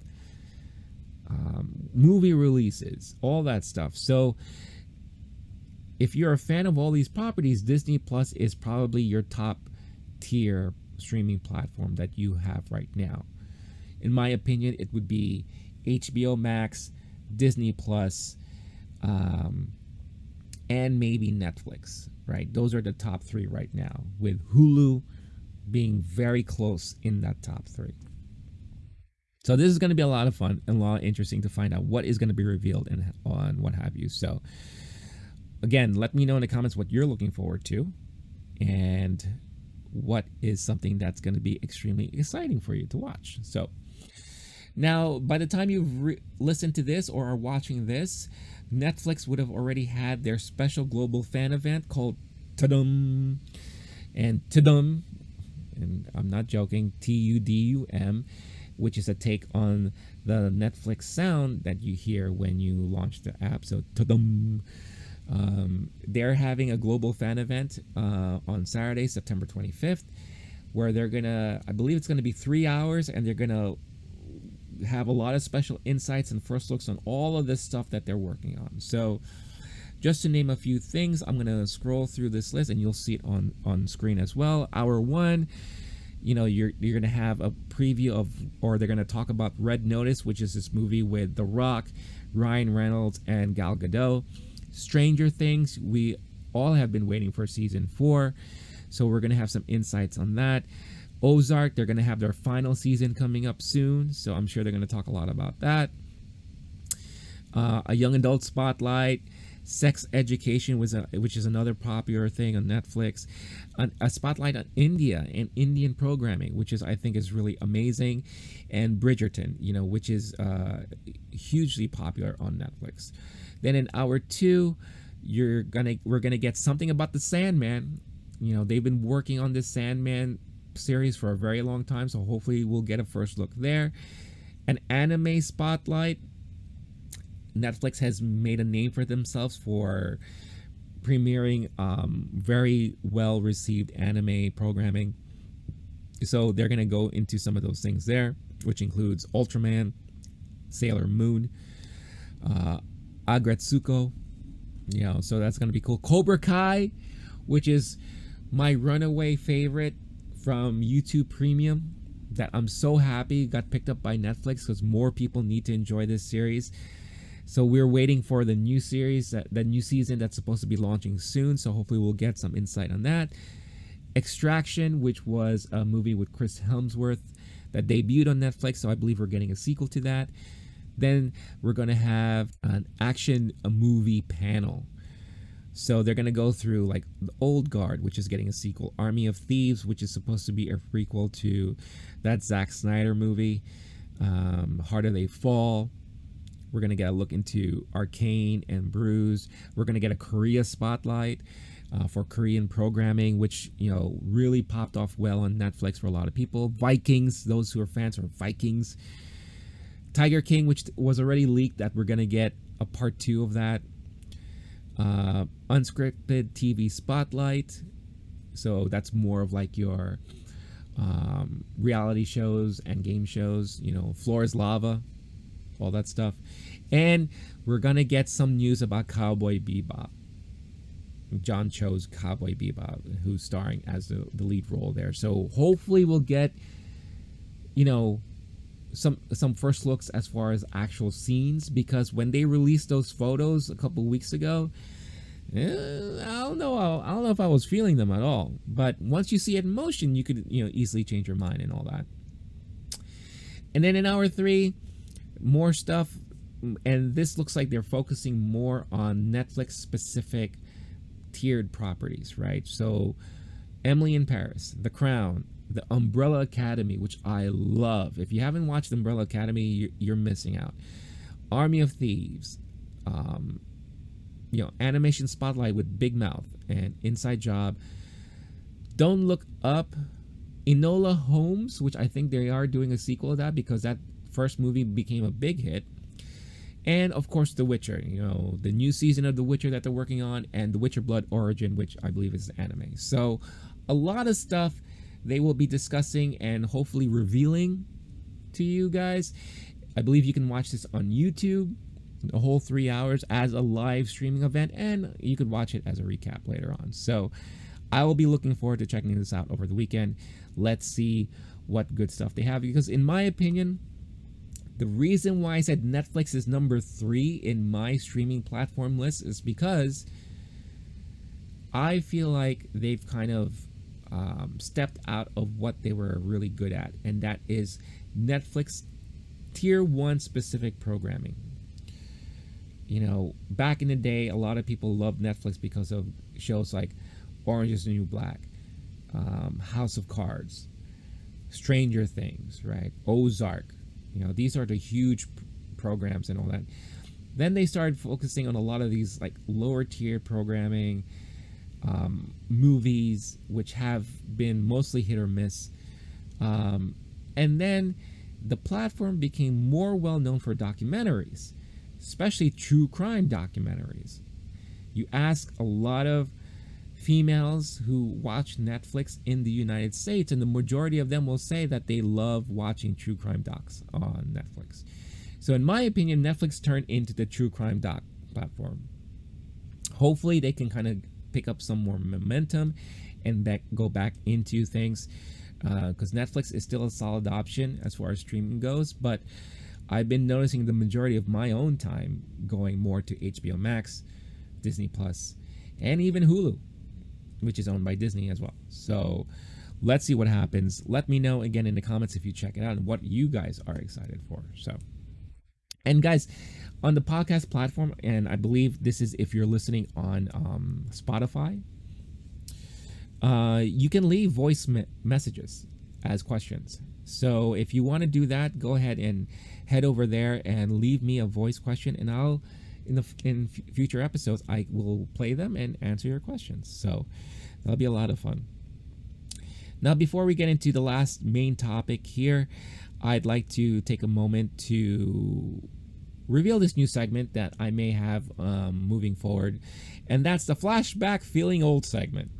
Movie releases, all that stuff. So if you're a fan of all these properties, Disney Plus is probably your top tier streaming platform that you have right now. In my opinion, it would be HBO Max, Disney Plus, and maybe Netflix, right? Those are the top three right now, with Hulu being very close in that top three. So this is going to be a lot of fun and a lot interesting to find out what is going to be revealed and on what have you. So again, let me know in the comments what you're looking forward to and what is something that's going to be extremely exciting for you to watch. So now, by the time you've listened to this or are watching this, Netflix would have already had their special global fan event called TUDUM. And TUDUM, and I'm not joking, TUDUM, which is a take on the Netflix sound that you hear when you launch the app. So TUDUM. They're having a global fan event on Saturday, September 25th, where they're gonna, I believe it's gonna be 3 hours, and they're gonna have a lot of special insights and first looks on all of this stuff that they're working on. So just to name a few things, I'm gonna scroll through this list and you'll see it on screen as well. Hour one, you know, you're gonna have a preview of, or they're gonna talk about Red Notice, which is this movie with The Rock, Ryan Reynolds, and Gal Gadot. Stranger Things, we all have been waiting for season 4, so we're gonna have some insights on that. Ozark, they're gonna have their final season coming up soon, so I'm sure they're gonna talk a lot about that. A young adult spotlight, Sex Education, which is another popular thing on Netflix. A spotlight on India and Indian programming, which I think is really amazing, and Bridgerton, you know, which is hugely popular on Netflix. Then in hour 2, we're gonna get something about the Sandman. You know, they've been working on this Sandman series for a very long time, so hopefully we'll get a first look there. An anime spotlight. Netflix has made a name for themselves for premiering very well received anime programming, so they're gonna go into some of those things there, which includes Ultraman, Sailor Moon, Agretsuko, you know, so that's gonna be cool. Cobra Kai, which is my runaway favorite from YouTube Premium, that I'm so happy got picked up by Netflix because more people need to enjoy this series. So we're waiting for the new series, the new season that's supposed to be launching soon, so hopefully we'll get some insight on that. Extraction, which was a movie with Chris Hemsworth that debuted on Netflix, so I believe we're getting a sequel to that. Then we're going to have an a movie panel. So they're going to go through like The Old Guard, which is getting a sequel. Army of Thieves, which is supposed to be a prequel to that Zack Snyder movie. Harder They Fall. We're going to get a look into Arcane and Bruise. We're going to get a Korea spotlight for Korean programming, which, you know, really popped off well on Netflix for a lot of people. Vikings, those who are fans of Vikings. Tiger King, which was already leaked that we're going to get a part 2 of that. Unscripted TV spotlight. So that's more of like your reality shows and game shows, you know, Floor is Lava, all that stuff. And we're gonna get some news about Cowboy Bebop, John Cho's Cowboy Bebop, who's starring as the lead role there. So hopefully we'll get, you know, some first looks as far as actual scenes, because when they released those photos a couple weeks ago, I don't know if I was feeling them at all. But once you see it in motion, you could, you know, easily change your mind and all that. And then in hour 3, more stuff, and this looks like they're focusing more on Netflix specific tiered properties, right? So Emily in Paris, The Crown, The Umbrella Academy, which I love. If you haven't watched The Umbrella Academy, you're missing out. Army of Thieves, you know, Animation Spotlight with Big Mouth and Inside Job. Don't Look Up, Enola Holmes, which I think they are doing a sequel of that because that first movie became a big hit. And of course The Witcher, you know, the new season of The Witcher that they're working on, and The Witcher Blood Origin, which I believe is anime. So a lot of stuff they will be discussing and hopefully revealing to you guys. I believe you can watch this on YouTube. the whole 3 hours as a live streaming event, and you could watch it as a recap later on. So I will be looking forward to checking this out over the weekend. Let's see what good stuff they have, because in my opinion, the reason why I said Netflix is number 3 in my streaming platform list is because I feel like they've kind of stepped out of what they were really good at, and that is Netflix tier 1 specific programming. You know, back in the day, a lot of people loved Netflix because of shows like Orange is the New Black, House of Cards, Stranger Things, right? Ozark. You know, these are the huge programs and all that. Then they started focusing on a lot of these like lower tier programming, movies, which have been mostly hit or miss. And then the platform became more well known for documentaries, especially true crime documentaries. You ask a lot of females who watch Netflix in the United States, and the majority of them will say that they love watching true crime docs on Netflix. So in my opinion, Netflix turned into the true crime doc platform. Hopefully they can kind of pick up some more momentum and go back into things, because Netflix is still a solid option as far as streaming goes, but I've been noticing the majority of my own time going more to HBO Max, Disney Plus, and even Hulu, which is owned by Disney as well. So let's see what happens. Let me know again in the comments if you check it out and what you guys are excited for. So, and guys, on the podcast platform, and I believe this is if you're listening on Spotify, you can leave voice messages as questions. So if you want to do that, go ahead and head over there and leave me a voice question, and I'll in future episodes I will play them and answer your questions. So that'll be a lot of fun. Now, before we get into the last main topic here, I'd like to take a moment to reveal this new segment that I may have moving forward, and that's the Flashback Feeling Old segment,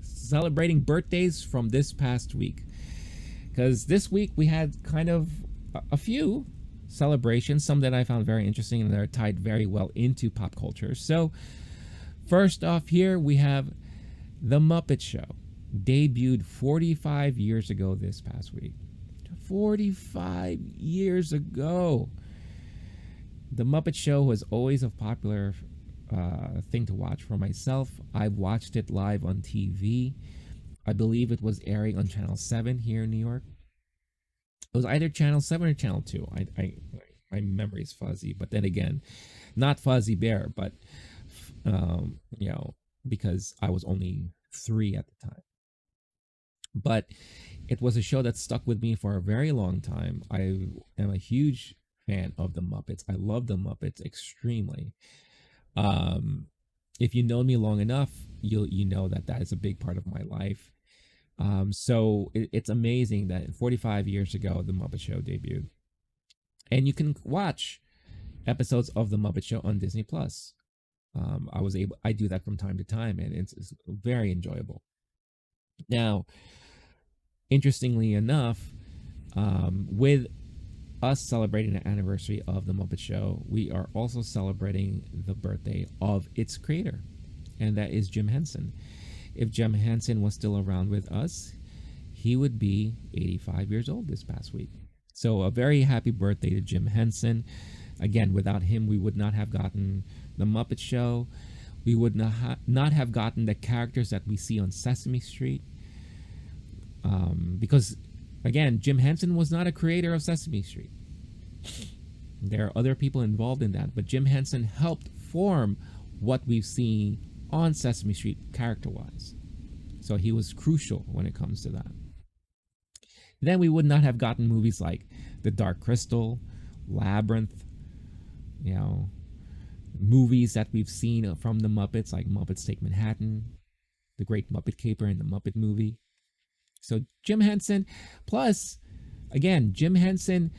celebrating birthdays from this past week. Because this week we had kind of a few celebrations, some that I found very interesting and they're tied very well into pop culture. So first off here, we have The Muppet Show, debuted 45 years ago this past week. 45 years ago. The Muppet Show was always a popular thing to watch for myself. I've watched it live on TV. I believe it was airing on Channel 7 here in New York. It was either Channel 7 or Channel 2. My memory is fuzzy, but then again, not Fuzzy Bear, but you know, because I was only 3 at the time. But it was a show that stuck with me for a very long time. I am a huge fan of the Muppets. I love the Muppets extremely. If you know me long enough, you know that is a big part of my life. So it's amazing that 45 years ago the Muppet Show debuted, and you can watch episodes of the Muppet Show on Disney Plus. I do that from time to time, and it's very enjoyable. Now, interestingly enough, with us celebrating the anniversary of the Muppet Show, we are also celebrating the birthday of its creator, and that is Jim Henson. If Jim Henson was still around with us, he would be 85 years old this past week. So a very happy birthday to Jim Henson. Again, without him, we would not have gotten the Muppet Show. We would not have gotten the characters that we see on Sesame Street. Because, again, Jim Henson was not a creator of Sesame Street. There are other people involved in that, but Jim Henson helped form what we've seen on Sesame Street character-wise. So he was crucial when it comes to that. Then we would not have gotten movies like The Dark Crystal, Labyrinth, you know, movies that we've seen from the Muppets like Muppets Take Manhattan, The Great Muppet Caper, and the Muppet Movie. So Jim Henson, plus, again, Jim Henson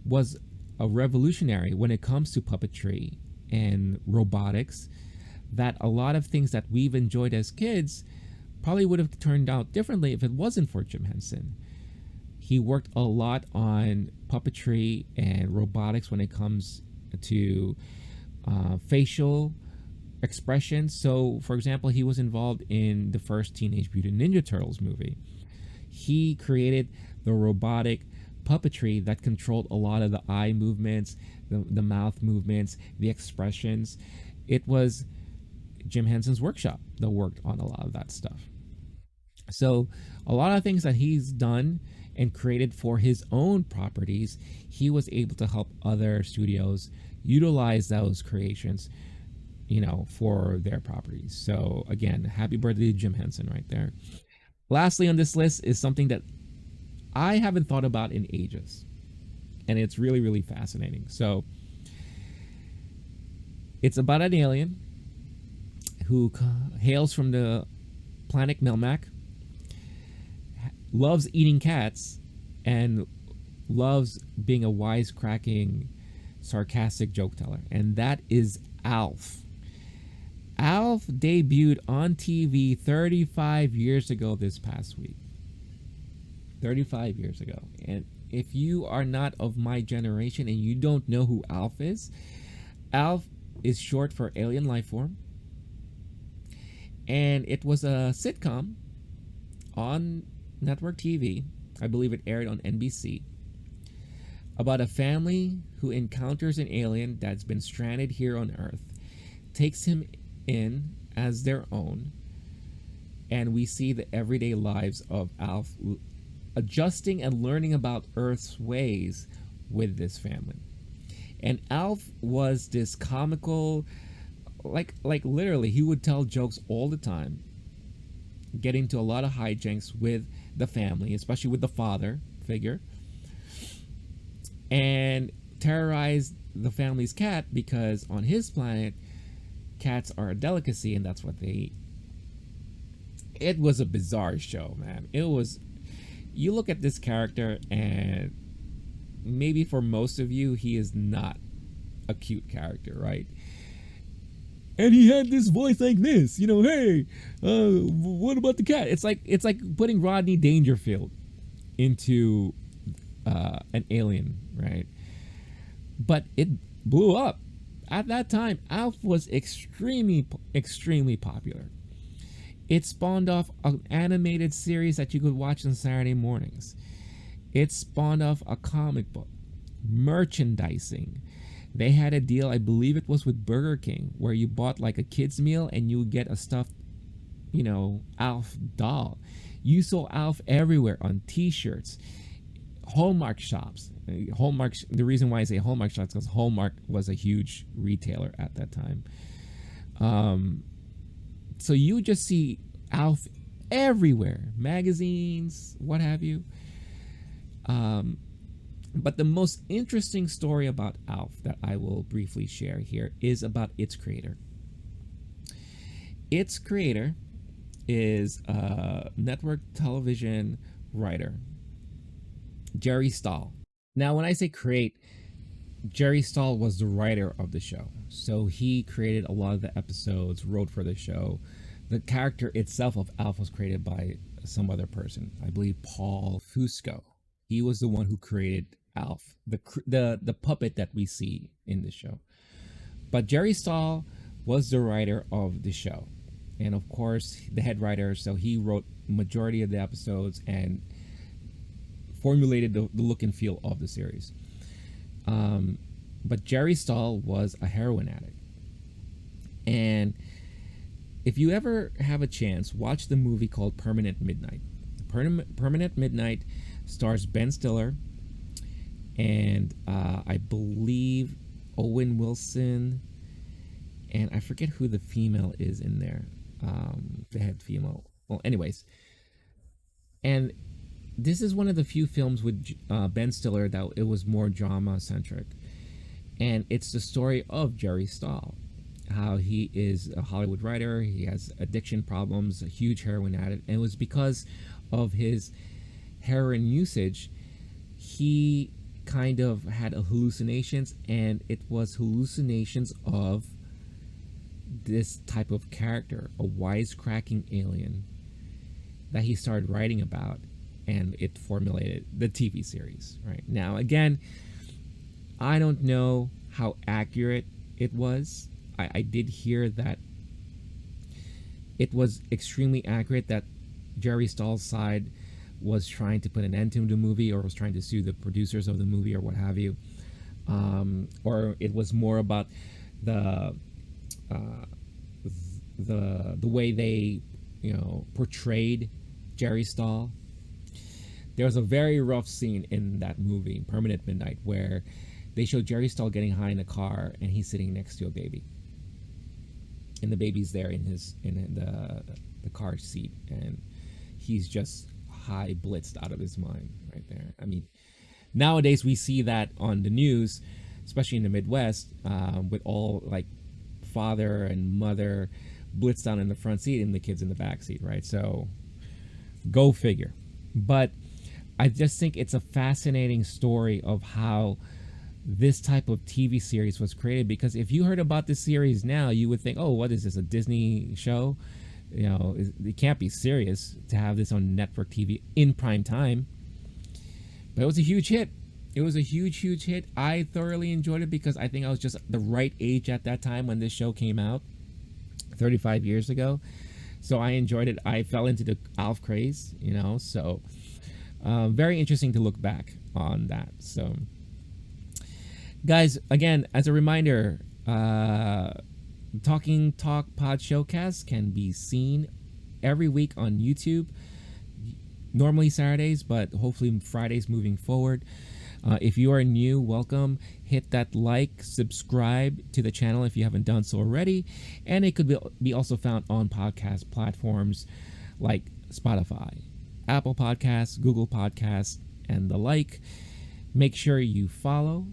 was a revolutionary when it comes to puppetry and robotics, that a lot of things that we've enjoyed as kids probably would have turned out differently if it wasn't for Jim Henson. He worked a lot on puppetry and robotics when it comes to facial expressions. So, for example, he was involved in the first Teenage Mutant Ninja Turtles movie. He created the robotic puppetry that controlled a lot of the eye movements, the mouth movements, the expressions. It was Jim Henson's workshop that worked on a lot of that stuff. So, a lot of things that he's done and created for his own properties, he was able to help other studios utilize those creations, for their properties. So, again, happy birthday to Jim Henson right there. Lastly on this list is something that I haven't thought about in ages, and it's really, really fascinating. So, it's about an alien who hails from the planet Melmac, loves eating cats, and loves being a wisecracking, sarcastic joke teller. And that is ALF. ALF debuted on TV 35 years ago this past week. 35 years ago. And if you are not of my generation and you don't know who ALF is short for Alien Lifeform. And it was a sitcom on network TV. I believe it aired on NBC. About a family who encounters an alien that's been stranded here on Earth, takes him in as their own, and we see the everyday lives of ALF adjusting and learning about Earth's ways with this family. And ALF was this comical, like literally, he would tell jokes all the time, get into a lot of hijinks with the family, especially with the father figure, and terrorize the family's cat because on his planet, cats are a delicacy and that's what they eat. It was a bizarre show, man. It was, you look at this character and maybe for most of you, he is not a cute character, right? And he had this voice like this, hey, what about the cat? It's like putting Rodney Dangerfield into an alien, right? But it blew up. At that time, ALF was extremely popular. It spawned off an animated series that you could watch on Saturday mornings. It spawned off a comic book, merchandising. They had a deal, I believe it was with Burger King, where you bought like a kid's meal and you would get a stuffed, ALF doll. You saw ALF everywhere on t-shirts, Hallmark shops. Hallmark, the reason why I say Hallmark shops is because Hallmark was a huge retailer at that time. So you just see ALF everywhere, magazines, what have you. But the most interesting story about ALF that I will briefly share here is about its creator. Its creator is a network television writer, Jerry Stahl. Now, when I say create, Jerry Stahl was the writer of the show. So he created a lot of the episodes, wrote for the show. The character itself of ALF was created by some other person. I believe Paul Fusco. He was the one who created ALF, the puppet that we see in the show. But Jerry Stahl was the writer of the show. And of course, the head writer, so he wrote majority of the episodes and formulated the look and feel of the series. But Jerry Stahl was a heroin addict. And if you ever have a chance, watch the movie called Permanent Midnight. Permanent Midnight stars Ben Stiller and I believe Owen Wilson, and I forget who the female is in there, the head female. Well, anyways, and this is one of the few films with Ben Stiller that it was more drama centric, and it's the story of Jerry Stahl, how he is a Hollywood writer. He has addiction problems, a huge heroin addict, and it was because of his heroin usage he kind of had hallucinations, and it was hallucinations of this type of character, a wisecracking alien, that he started writing about, and it formulated the TV series. Right now, again, I don't know how accurate it was. I did hear that it was extremely accurate, that Jerry Stahl's side was trying to put an end to the movie, or was trying to sue the producers of the movie, or what have you. Or it was more about the uh, the way they, portrayed Jerry Stahl. There was a very rough scene in that movie, Permanent Midnight, where they show Jerry Stahl getting high in a car and he's sitting next to a baby, and the baby's there in the car seat, and he's just high, blitzed out of his mind right there. I mean, nowadays we see that on the news, especially in the Midwest, with all like father and mother blitzed out in the front seat and the kids in the back seat, right? So go figure. But I just think it's a fascinating story of how this type of TV series was created, because if you heard about this series now, you would think, oh, what is this, a Disney show? It can't be serious to have this on network TV in prime time. But it was a huge hit. It was a huge, huge hit. I thoroughly enjoyed it because I think I was just the right age at that time when this show came out 35 years ago. So I enjoyed it. I fell into the ALF craze, so very interesting to look back on that. So guys, again, as a reminder, Talking Talk Podshowcast can be seen every week on YouTube. Normally Saturdays, but hopefully Fridays moving forward. If you are new, welcome. Hit that like, subscribe to the channel if you haven't done so already. And it could be also found on podcast platforms like Spotify, Apple Podcasts, Google Podcasts, and the like. Make sure you follow.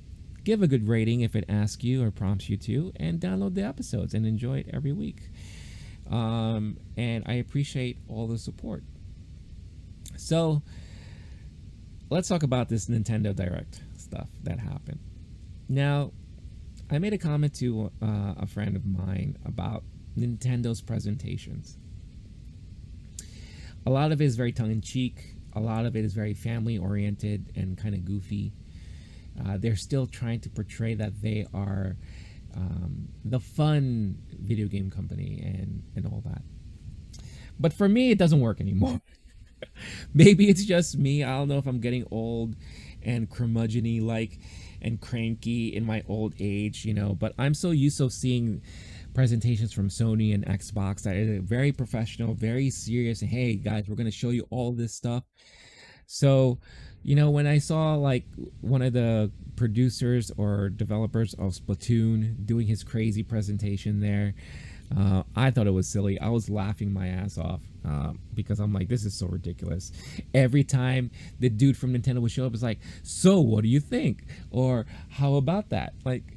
Give a good rating if it asks you or prompts you to, and download the episodes and enjoy it every week. And I appreciate all the support. So let's talk about this Nintendo Direct stuff that happened. Now, I made a comment to a friend of mine about Nintendo's presentations. A lot of it is very tongue-in-cheek. A lot of it is very family-oriented and kind of goofy. They're still trying to portray that they are the fun video game company and all that. But for me, it doesn't work anymore. Maybe it's just me. I don't know if I'm getting old and curmudgeon-y like and cranky in my old age, but I'm so used to seeing presentations from Sony and Xbox that are very professional, very serious. And hey, guys, we're going to show you all this stuff. So, when I saw like one of the producers or developers of Splatoon doing his crazy presentation there, I thought it was silly. I was laughing my ass off because I'm like, this is so ridiculous. Every time the dude from Nintendo would show up, it's like, so what do you think? Or how about that? Like,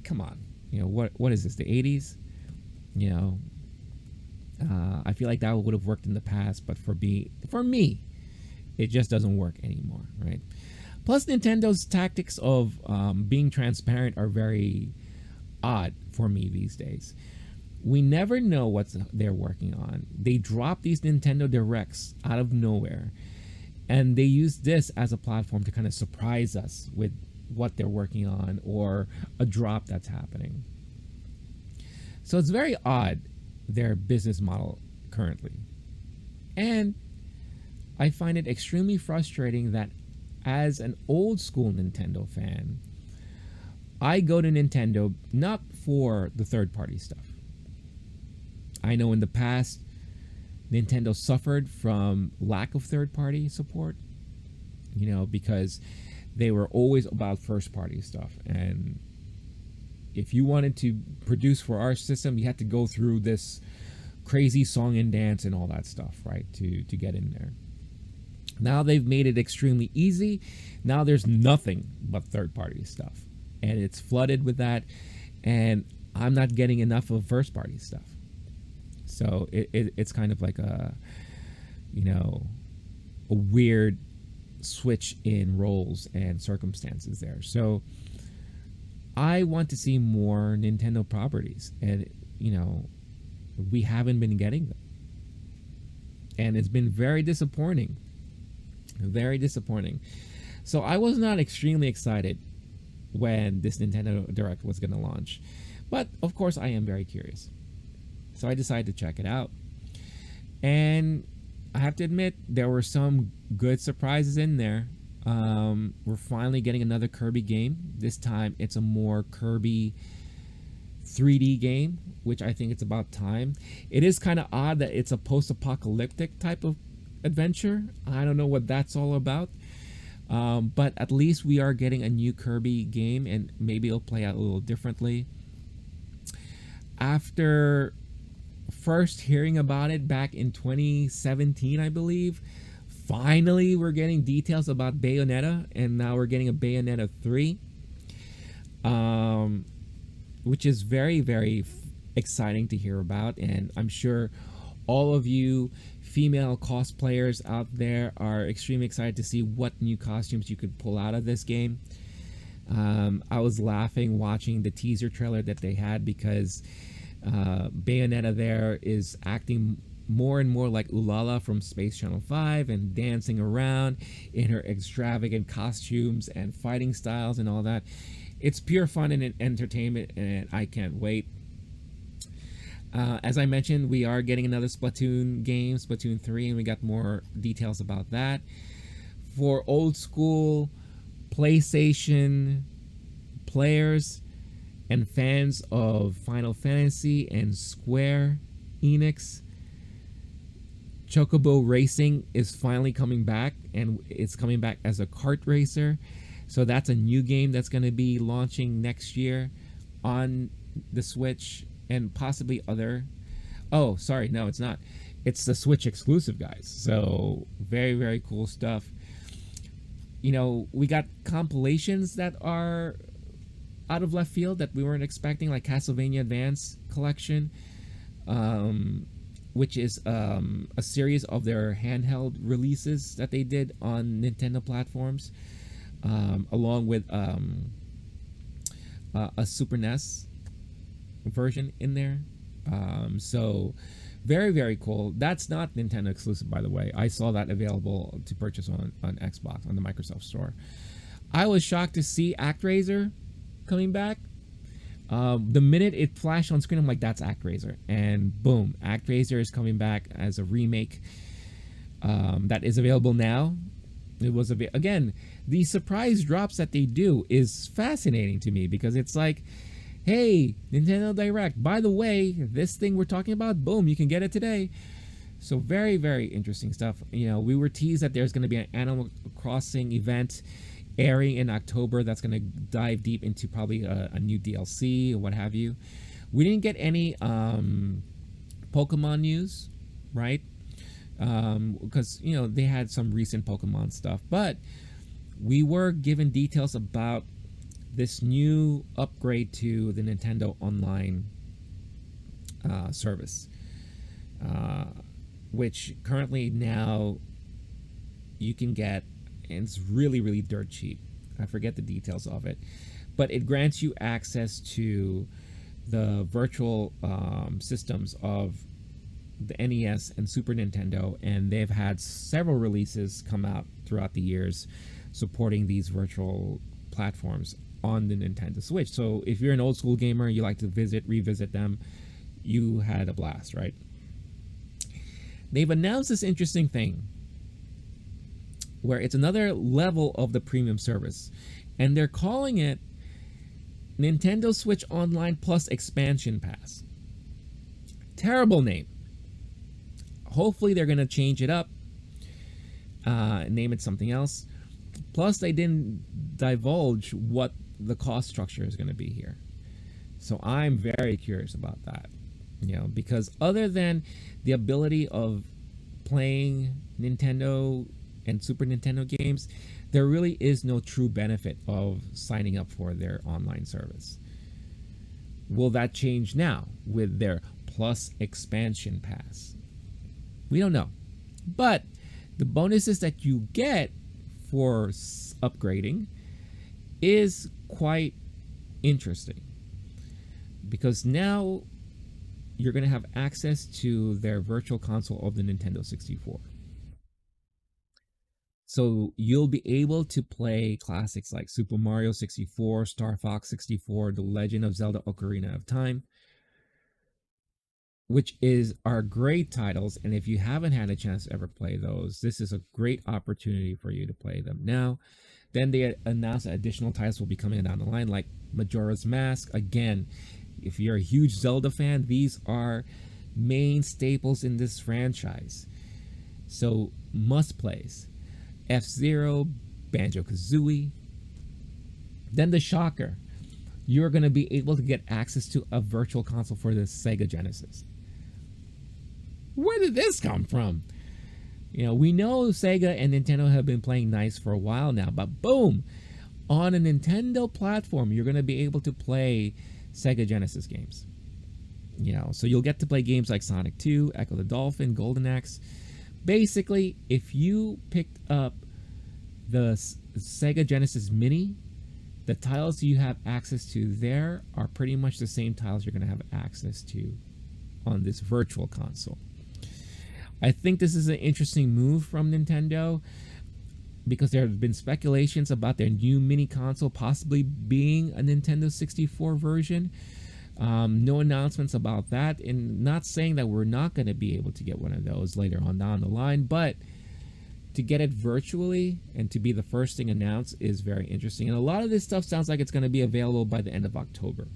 come on. What is this, the 80s? I feel like that would have worked in the past, but for me, it just doesn't work anymore, right? Plus, Nintendo's tactics of being transparent are very odd for me these days. We never know what they're working on. They drop these Nintendo Directs out of nowhere, and they use this as a platform to kind of surprise us with what they're working on or a drop that's happening. So it's very odd, their business model currently. And I find it extremely frustrating that as an old school Nintendo fan, I go to Nintendo not for the third party stuff. I know in the past, Nintendo suffered from lack of third party support, because they were always about first party stuff. And if you wanted to produce for our system, you had to go through this crazy song and dance and all that stuff, right, to get in there. Now they've made it extremely easy. Now there's nothing but third party stuff, and it's flooded with that, and I'm not getting enough of first party stuff. So it's kind of like a weird switch in roles and circumstances there. So I want to see more Nintendo properties, and we haven't been getting them, and it's been very disappointing. Very disappointing. So I was not extremely excited when this Nintendo Direct was going to launch. But of course, I am very curious. So I decided to check it out. And I have to admit, there were some good surprises in there. We're finally getting another Kirby game. This time it's a more Kirby 3D game, which I think it's about time. It is kind of odd that it's a post-apocalyptic type of adventure. I don't know what that's all about. But at least we are getting a new Kirby game, and maybe it'll play out a little differently. After first hearing about it back in 2017, I believe, finally we're getting details about Bayonetta, and now we're getting a Bayonetta 3, which is very, very exciting to hear about. And I'm sure all of you female cosplayers out there are extremely excited to see what new costumes you could pull out of this game. I was laughing watching the teaser trailer that they had, because Bayonetta there is acting more and more like Ulala from Space Channel 5 and dancing around in her extravagant costumes and fighting styles and all that. It's pure fun and entertainment, and I can't wait. As I mentioned, we are getting another Splatoon game, Splatoon 3, and we got more details about that. For old school PlayStation players and fans of Final Fantasy and Square Enix, Chocobo Racing is finally coming back, and it's coming back as a kart racer. So that's a new game that's going to be launching next year on the Switch and possibly other. Oh, sorry, no, it's not. It's the Switch exclusive, guys. So very, very cool stuff. You know, we got compilations that are out of left field that we weren't expecting, like Castlevania Advance Collection, which is a series of their handheld releases that they did on Nintendo platforms, along with a Super NES version in there. So very, very cool. That's not Nintendo exclusive, by the way. I saw that available to purchase on Xbox, on the Microsoft Store. I was shocked to see ActRaiser coming back. The minute it flashed on screen, I'm like, that's ActRaiser. And boom, ActRaiser is coming back as a remake that is available now. It was again, the surprise drops that they do is fascinating to me, because it's like, hey, Nintendo Direct, by the way, this thing we're talking about, boom, you can get it today. So very, very interesting stuff. You know, we were teased that there's going to be an Animal Crossing event airing in October that's going to dive deep into probably a new DLC or what have you. We didn't get any Pokemon news, right? Because, you know, they had some recent Pokemon stuff, but we were given details about this new upgrade to the Nintendo Online service, which currently now you can get, and it's really, really dirt cheap. I forget the details of it, but it grants you access to the virtual systems of the NES and Super Nintendo, and they've had several releases come out throughout the years supporting these virtual platforms on the Nintendo Switch. So if you're an old school gamer, you like to revisit them, you had a blast, right? They've announced this interesting thing where it's another level of the premium service, and they're calling it Nintendo Switch Online Plus Expansion Pass. Terrible name. Hopefully they're going to change it up, name it something else. Plus, they didn't divulge what the cost structure is going to be here. So I'm very curious about that, you know, because other than the ability of playing Nintendo and Super Nintendo games, there really is no true benefit of signing up for their online service. Will that change now with their Plus Expansion Pass? We don't know. But the bonuses that you get for upgrading is quite interesting, because now you're going to have access to their virtual console of the Nintendo 64. So you'll be able to play classics like Super Mario 64, Star Fox 64, The Legend of Zelda Ocarina of Time, which are great titles. And if you haven't had a chance to ever play those, this is a great opportunity for you to play them now. Then they announced that additional titles will be coming down the line, like Majora's Mask. Again, if you're a huge Zelda fan, these are main staples in this franchise. So must plays. F-Zero, Banjo-Kazooie. Then the shocker, you're going to be able to get access to a virtual console for the Sega Genesis. Where did this come from? We know Sega and Nintendo have been playing nice for a while now, but boom, on a Nintendo platform, you're going to be able to play Sega Genesis games. So you'll get to play games like Sonic 2, Echo the Dolphin, Golden Axe. Basically, if you picked up the Sega Genesis Mini, the titles you have access to there are pretty much the same titles you're going to have access to on this virtual console. I think this is an interesting move from Nintendo because there have been speculations about their new mini console possibly being a Nintendo 64 version. No announcements about that, and not saying that we're not going to be able to get one of those later on down the line, but to get it virtually and to be the first thing announced is very interesting. And a lot of this stuff sounds like it's going to be available by the end of October.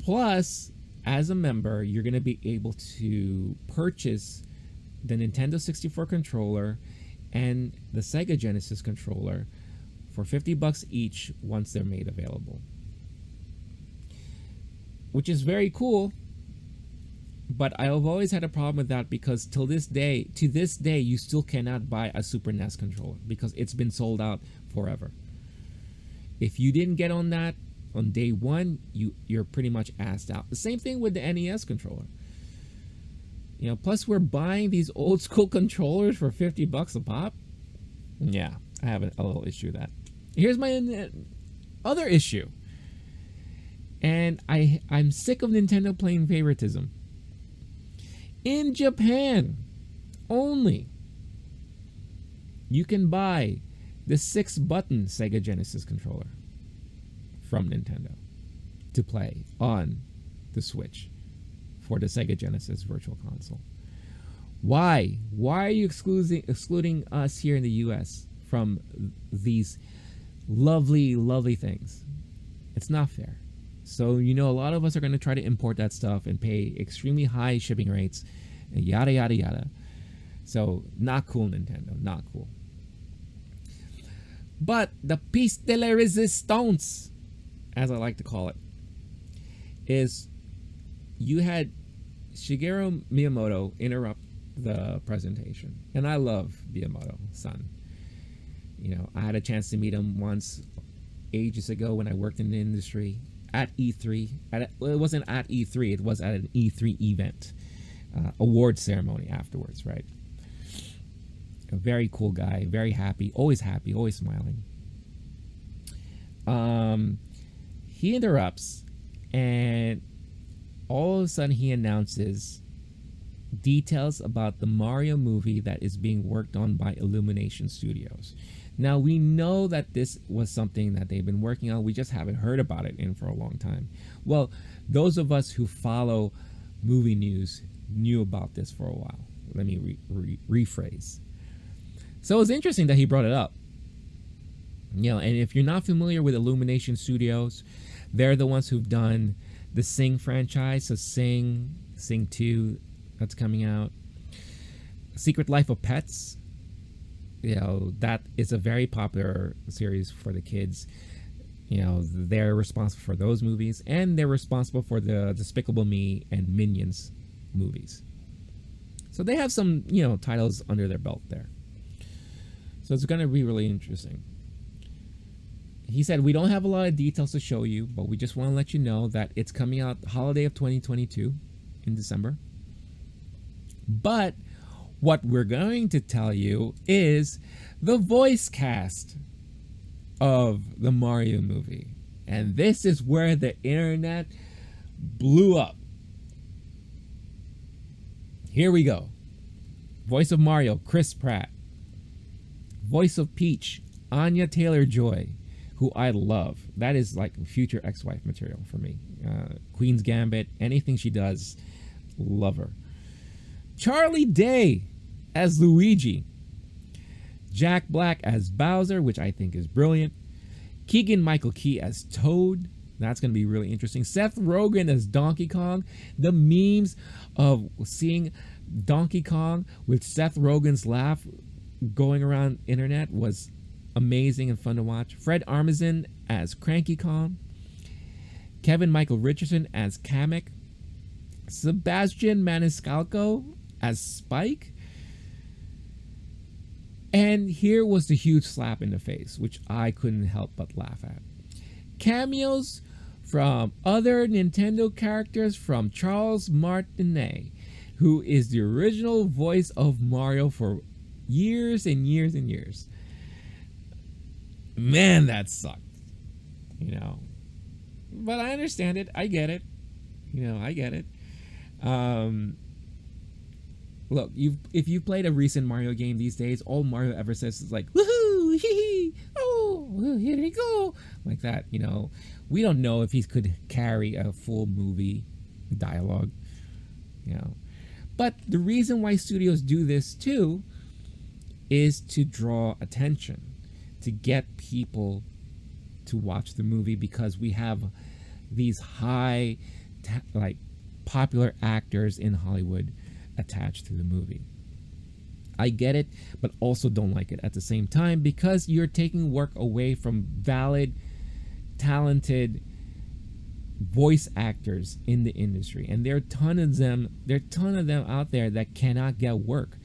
Plus, as a member, you're going to be able to purchase the Nintendo 64 controller and the Sega Genesis controller for $50 each once they're made available, which is very cool. But I've always had a problem with that because to this day, you still cannot buy a Super NES controller because it's been sold out forever. If you didn't get on that on day one, you're pretty much assed out. The same thing with the NES controller. Plus we're buying these old school controllers for $50 a pop. Yeah, I have a little issue with that. Here's my other issue. And I'm sick of Nintendo playing favoritism. In Japan only, you can buy the 6-button Sega Genesis controller from Nintendo to play on the Switch for the Sega Genesis Virtual Console. Why? Why are you excluding us here in the US from these lovely, lovely things? It's not fair. So, a lot of us are going to try to import that stuff and pay extremely high shipping rates and yada, yada, yada. So, not cool, Nintendo. Not cool. But the piece de la resistance, as I like to call it, is you had Shigeru Miyamoto interrupt the presentation. And I love Miyamoto-san. I had a chance to meet him once ages ago when I worked in the industry. At E3, it wasn't at E3, it was at an E3 event, award ceremony afterwards, right? A very cool guy, very happy, always smiling. He interrupts, and all of a sudden he announces details about the Mario movie that is being worked on by Illumination Studios. Now, we know that this was something that they've been working on. We just haven't heard about it for a long time. Well, those of us who follow movie news knew about this for a while. Let me rephrase. So it's interesting that he brought it up. And if you're not familiar with Illumination Studios, they're the ones who've done the Sing franchise. So Sing 2, that's coming out. Secret Life of Pets. That is a very popular series for the kids. They're responsible for those movies, and they're responsible for the Despicable Me and Minions movies. So they have some, titles under their belt there. So it's going to be really interesting. He said, we don't have a lot of details to show you, but we just want to let you know that it's coming out holiday of 2022 in December. But what we're going to tell you is the voice cast of the Mario movie. And this is where the internet blew up. Here we go. Voice of Mario, Chris Pratt. Voice of Peach, Anya Taylor-Joy, who I love. That is like future ex-wife material for me. Queen's Gambit, anything she does, love her. Charlie Day as Luigi. Jack Black as Bowser, which I think is brilliant. Keegan-Michael Key as Toad. That's going to be really interesting. Seth Rogen as Donkey Kong. The memes of seeing Donkey Kong with Seth Rogen's laugh going around internet was amazing and fun to watch. Fred Armisen as Cranky Kong. Kevin Michael Richardson as Kamek. Sebastian Maniscalco as Spike. And here was the huge slap in the face, which I couldn't help but laugh at. Cameos from other Nintendo characters from Charles Martinet, who is the original voice of Mario for years and years and years. Man, that sucked. But I understand it. I get it. I get it. Look, if you played a recent Mario game these days, all Mario ever says is like, woohoo, hee hee, oh, here we go. Like that, We don't know if he could carry a full movie dialogue, But the reason why studios do this too is to draw attention, to get people to watch the movie, because we have these high, popular actors in Hollywood attached to the movie. I get it, but also don't like it at the same time, because you're taking work away from valid, talented voice actors in the industry, and there are a ton of them. There are a ton of them out there that cannot get work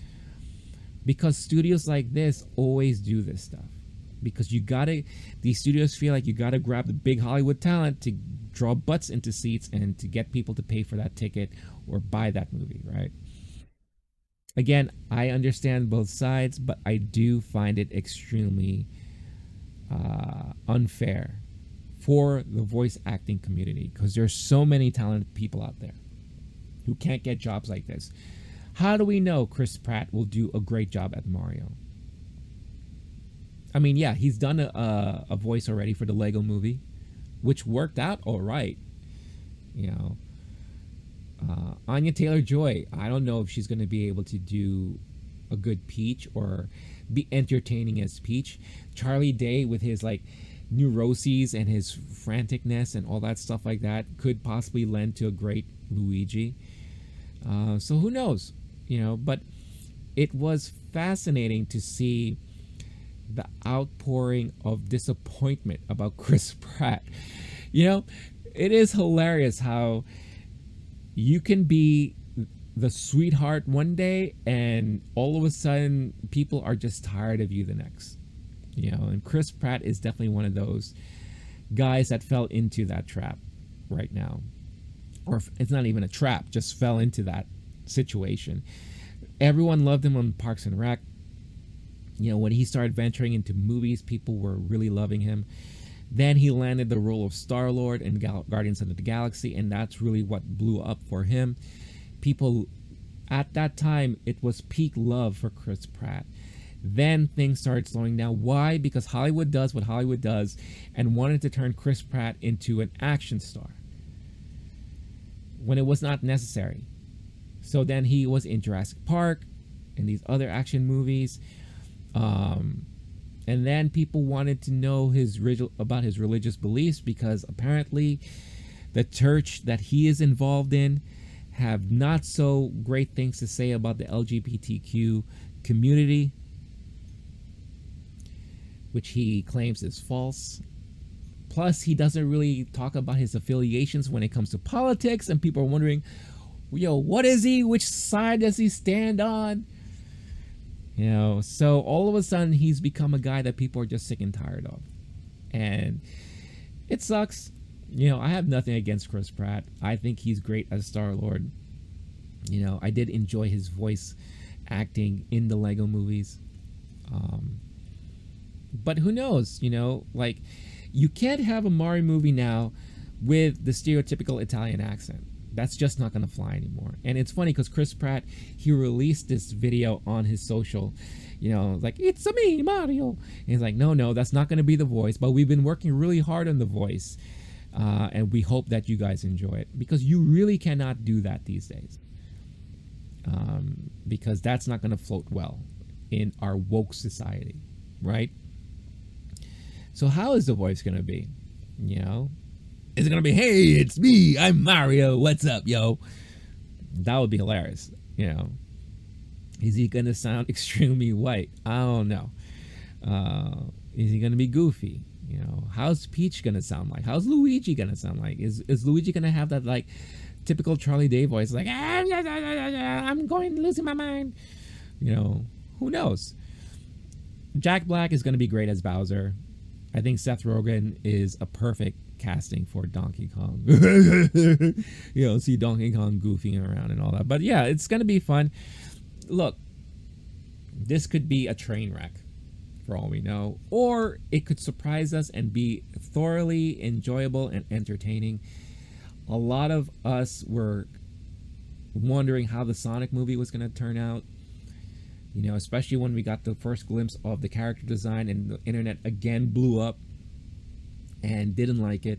because studios like this always do this stuff. Because these studios feel like you gotta grab the big Hollywood talent to draw butts into seats and to get people to pay for that ticket or buy that movie, right? Again, I understand both sides, but I do find it extremely unfair for the voice acting community, because there's so many talented people out there who can't get jobs like this. How do we know Chris Pratt will do a great job at Mario? I mean, yeah, he's done a voice already for the Lego movie, which worked out all right. Anya Taylor-Joy, I don't know if she's going to be able to do a good Peach or be entertaining as Peach. Charlie Day, with his neuroses and his franticness and all that stuff like that, could possibly lend to a great Luigi. So who knows? But it was fascinating to see the outpouring of disappointment about Chris Pratt. It is hilarious how you can be the sweetheart one day and all of a sudden people are just tired of you the next. And Chris Pratt is definitely one of those guys that fell into that trap right now. Or it's not even a trap, just fell into that situation. Everyone loved him on Parks and Rec. When he started venturing into movies, people were really loving him. Then he landed the role of Star-Lord in Guardians of the Galaxy, and that's really what blew up for him. People, at that time, it was peak love for Chris Pratt. Then things started slowing down. Why? Because Hollywood does what Hollywood does and wanted to turn Chris Pratt into an action star when it was not necessary. So then he was in Jurassic Park and these other action movies. And then people wanted to know about his religious beliefs, because apparently the church that he is involved in have not so great things to say about the LGBTQ community, which he claims is false. Plus, he doesn't really talk about his affiliations when it comes to politics, and people are wondering, what is he? Which side does he stand on? So all of a sudden he's become a guy that people are just sick and tired of. And it sucks. I have nothing against Chris Pratt. I think he's great as Star-Lord. I did enjoy his voice acting in the Lego movies. But who knows, you can't have a Mario movie now with the stereotypical Italian accent. That's just not going to fly anymore. And it's funny because Chris Pratt, he released this video on his social, like, it's a me, Mario. And he's like, no, that's not going to be the voice, but we've been working really hard on the voice. And we hope that you guys enjoy it, because you really cannot do that these days. Because that's not going to float well in our woke society, right? So how is the voice going to be? Is it going to be, hey, it's me, I'm Mario, what's up, yo? That would be hilarious, Is he going to sound extremely white? I don't know. Is he going to be goofy? How's Peach going to sound like? How's Luigi going to sound like? Is Luigi going to have that, like, typical Charlie Day voice, like, I'm losing my mind? Who knows? Jack Black is going to be great as Bowser. I think Seth Rogen is a perfect casting for Donkey Kong. See Donkey Kong goofing around and all that. But yeah, it's going to be fun. Look, this could be a train wreck for all we know, or it could surprise us and be thoroughly enjoyable and entertaining. A lot of us were wondering how the Sonic movie was going to turn out, especially when we got the first glimpse of the character design, and the internet again blew up and didn't like it.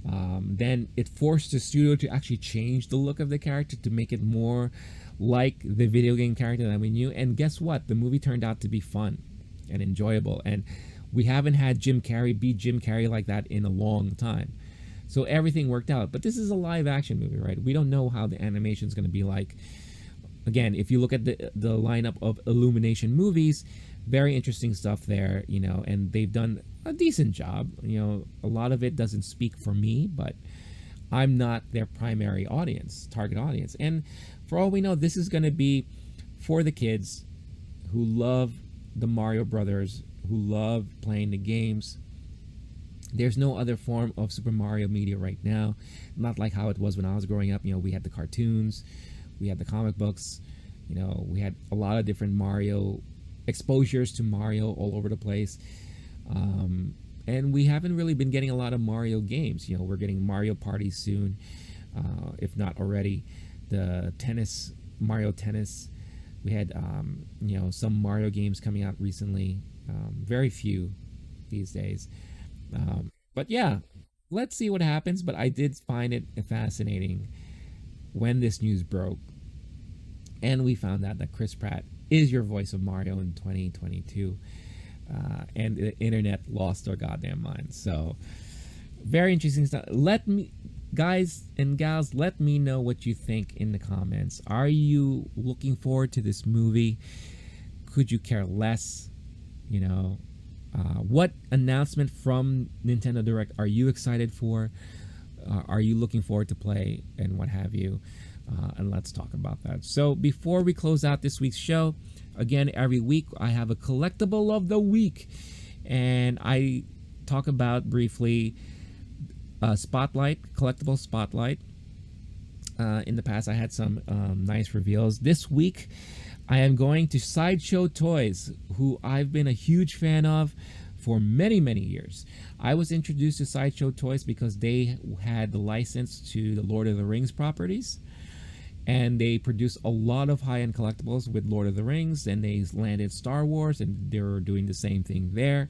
Then it forced the studio to actually change the look of the character to make it more like the video game character that we knew. And guess what? The movie turned out to be fun and enjoyable. And we haven't had Jim Carrey be Jim Carrey like that in a long time. So everything worked out. But this is a live action movie, right? We don't know how the animation is going to be like. Again, if you look at the lineup of Illumination movies, very interesting stuff there, and they've done a decent job. A lot of it doesn't speak for me, but I'm not their primary audience, target audience. And for all we know, this is going to be for the kids who love the Mario Brothers, who love playing the games. There's no other form of Super Mario media right now, not like how it was when I was growing up. We had the cartoons, we had the comic books, we had a lot of different Mario exposures to Mario all over the place. And we haven't really been getting a lot of Mario games. We're getting Mario Party soon, if not already. The tennis, Mario Tennis. We had, some Mario games coming out recently. Very few these days. But yeah, let's see what happens. But I did find it fascinating when this news broke, and we found out that Chris Pratt is your voice of Mario in 2022, and the internet lost their goddamn minds. So very interesting stuff. Let me, guys and gals, let me know what you think in the comments. Are you looking forward to this movie? Could you care less? What announcement from Nintendo Direct are you excited for? Are you looking forward to play, and what have you? And let's talk about that. So before we close out this week's show, again, every week I have a collectible of the week, and I talk about briefly collectible spotlight. In the past, I had some nice reveals. This week, I am going to Sideshow Toys, who I've been a huge fan of for many, many years. I was introduced to Sideshow Toys because they had the license to the Lord of the Rings properties, and they produce a lot of high-end collectibles with Lord of the Rings, and they landed Star Wars, and they're doing the same thing there.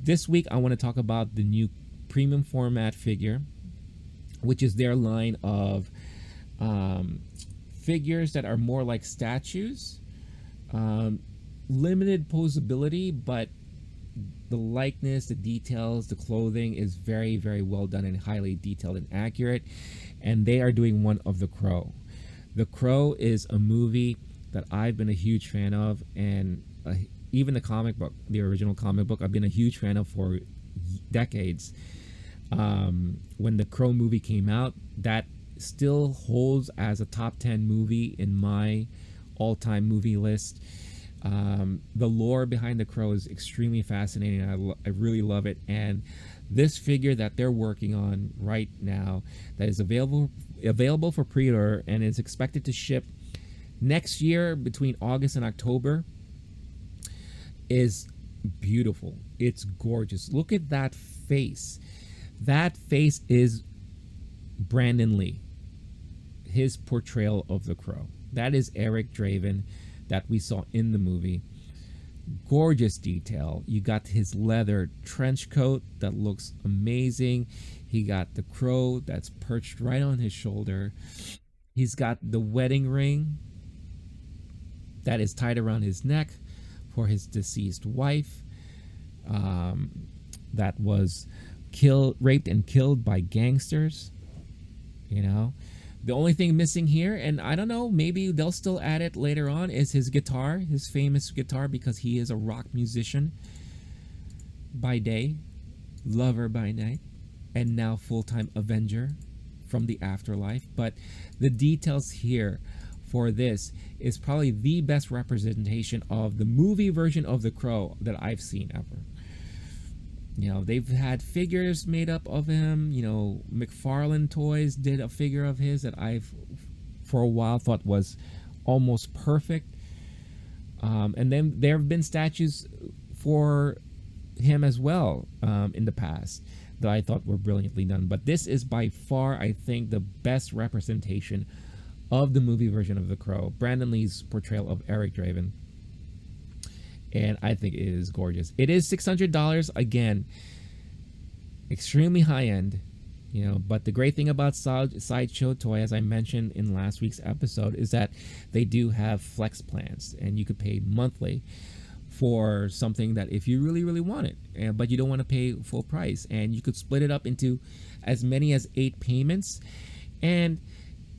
This week, I want to talk about the new premium format figure, which is their line of figures that are more like statues. Limited posability, but the likeness, the details, the clothing is very, very well done and highly detailed and accurate. And they are doing one of The Crow. The Crow is a movie that I've been a huge fan of, and even the comic book, the original comic book, I've been a huge fan of for decades. When the Crow movie came out, that still holds as a top 10 movie in my all-time movie list. The lore behind the Crow is extremely fascinating. I really love it. And this figure that they're working on right now, that is available for pre-order and is expected to ship next year between August and October, is beautiful. It's gorgeous. Look at that face. That face is Brandon Lee, his portrayal of the Crow. That is Eric Draven that we saw in the movie. Gorgeous detail. You got his leather trench coat that looks amazing. He got the crow that's perched right on his shoulder. He's got the wedding ring that is tied around his neck for his deceased wife, that was raped and killed by gangsters. You know, the only thing missing here, and I don't know, maybe they'll still add it later on, is his guitar, his famous guitar, because he is a rock musician by day, lover by night, and now full-time Avenger from the afterlife. But the details here for this is probably the best representation of the movie version of the Crow that I've seen ever. You know, they've had figures made up of him. You know, McFarlane Toys did a figure of his that I've, for a while, thought was almost perfect. And then there have been statues for him as well in the past that I thought were brilliantly done. But this is by far, I think, the best representation of the movie version of The Crow. Brandon Lee's portrayal of Eric Draven. And I think it is gorgeous. It is $600 again, extremely high end, you know. But the great thing about Sideshow Toy, as I mentioned in last week's episode, is that they do have flex plans, and you could pay monthly for something that if you really, really want it, but you don't want to pay full price, and you could split it up into as many as 8 payments. And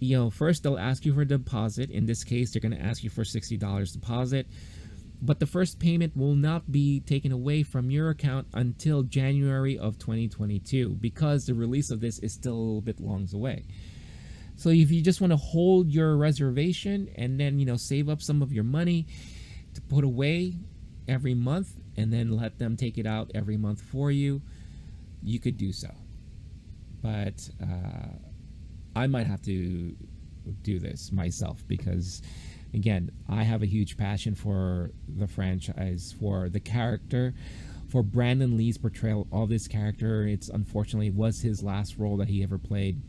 you know, first they'll ask you for a deposit. In this case, they're going to ask you for $60 deposit. But the first payment will not be taken away from your account until January of 2022, because the release of this is still a little bit long away. So if you just want to hold your reservation and then, you know, save up some of your money to put away every month and then let them take it out every month for you, you could do so. But I might have to do this myself because, again, I have a huge passion for the franchise, for the character, for Brandon Lee's portrayal of this character. It's unfortunately was his last role that he ever played,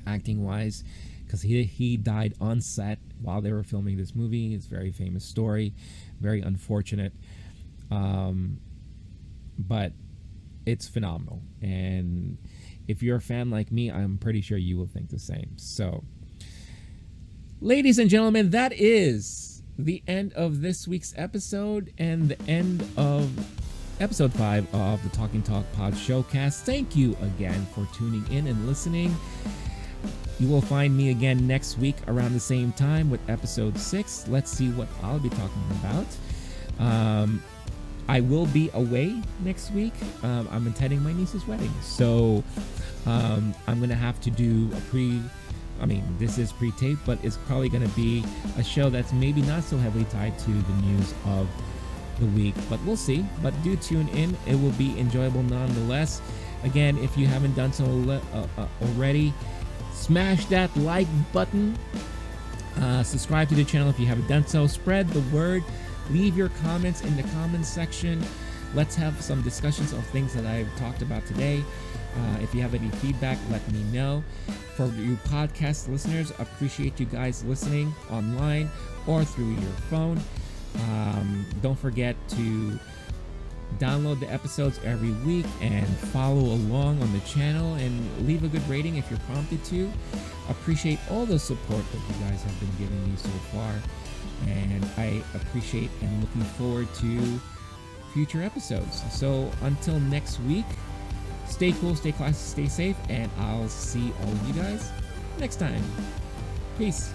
acting-wise, because he died on set while they were filming this movie. It's a very famous story, very unfortunate, but it's phenomenal. And if you're a fan like me, I'm pretty sure you will think the same. So, ladies and gentlemen, that is the end of this week's episode and the end of episode 5 of the Talking Talk Podshowcast. Thank you again for tuning in and listening. You will find me again next week around the same time with episode 6. Let's see what I'll be talking about. I will be away next week. I'm attending my niece's wedding. So I'm going to have to do this is pre-taped, but it's probably going to be a show that's maybe not so heavily tied to the news of the week, but we'll see. But do tune in. It will be enjoyable nonetheless. Again, if you haven't done so already, smash that like button. Subscribe to the channel if you haven't done so. Spread the word. Leave your comments in the comments section. Let's have some discussions of things that I've talked about today. If you have any feedback, let me know. For you podcast listeners, appreciate you guys listening online or through your phone. Don't forget to download the episodes every week and follow along on the channel and leave a good rating if you're prompted to. Appreciate all the support that you guys have been giving me so far, and I appreciate and looking forward to future episodes. So until next week, stay cool, stay classy, stay safe, and I'll see all of you guys next time. Peace.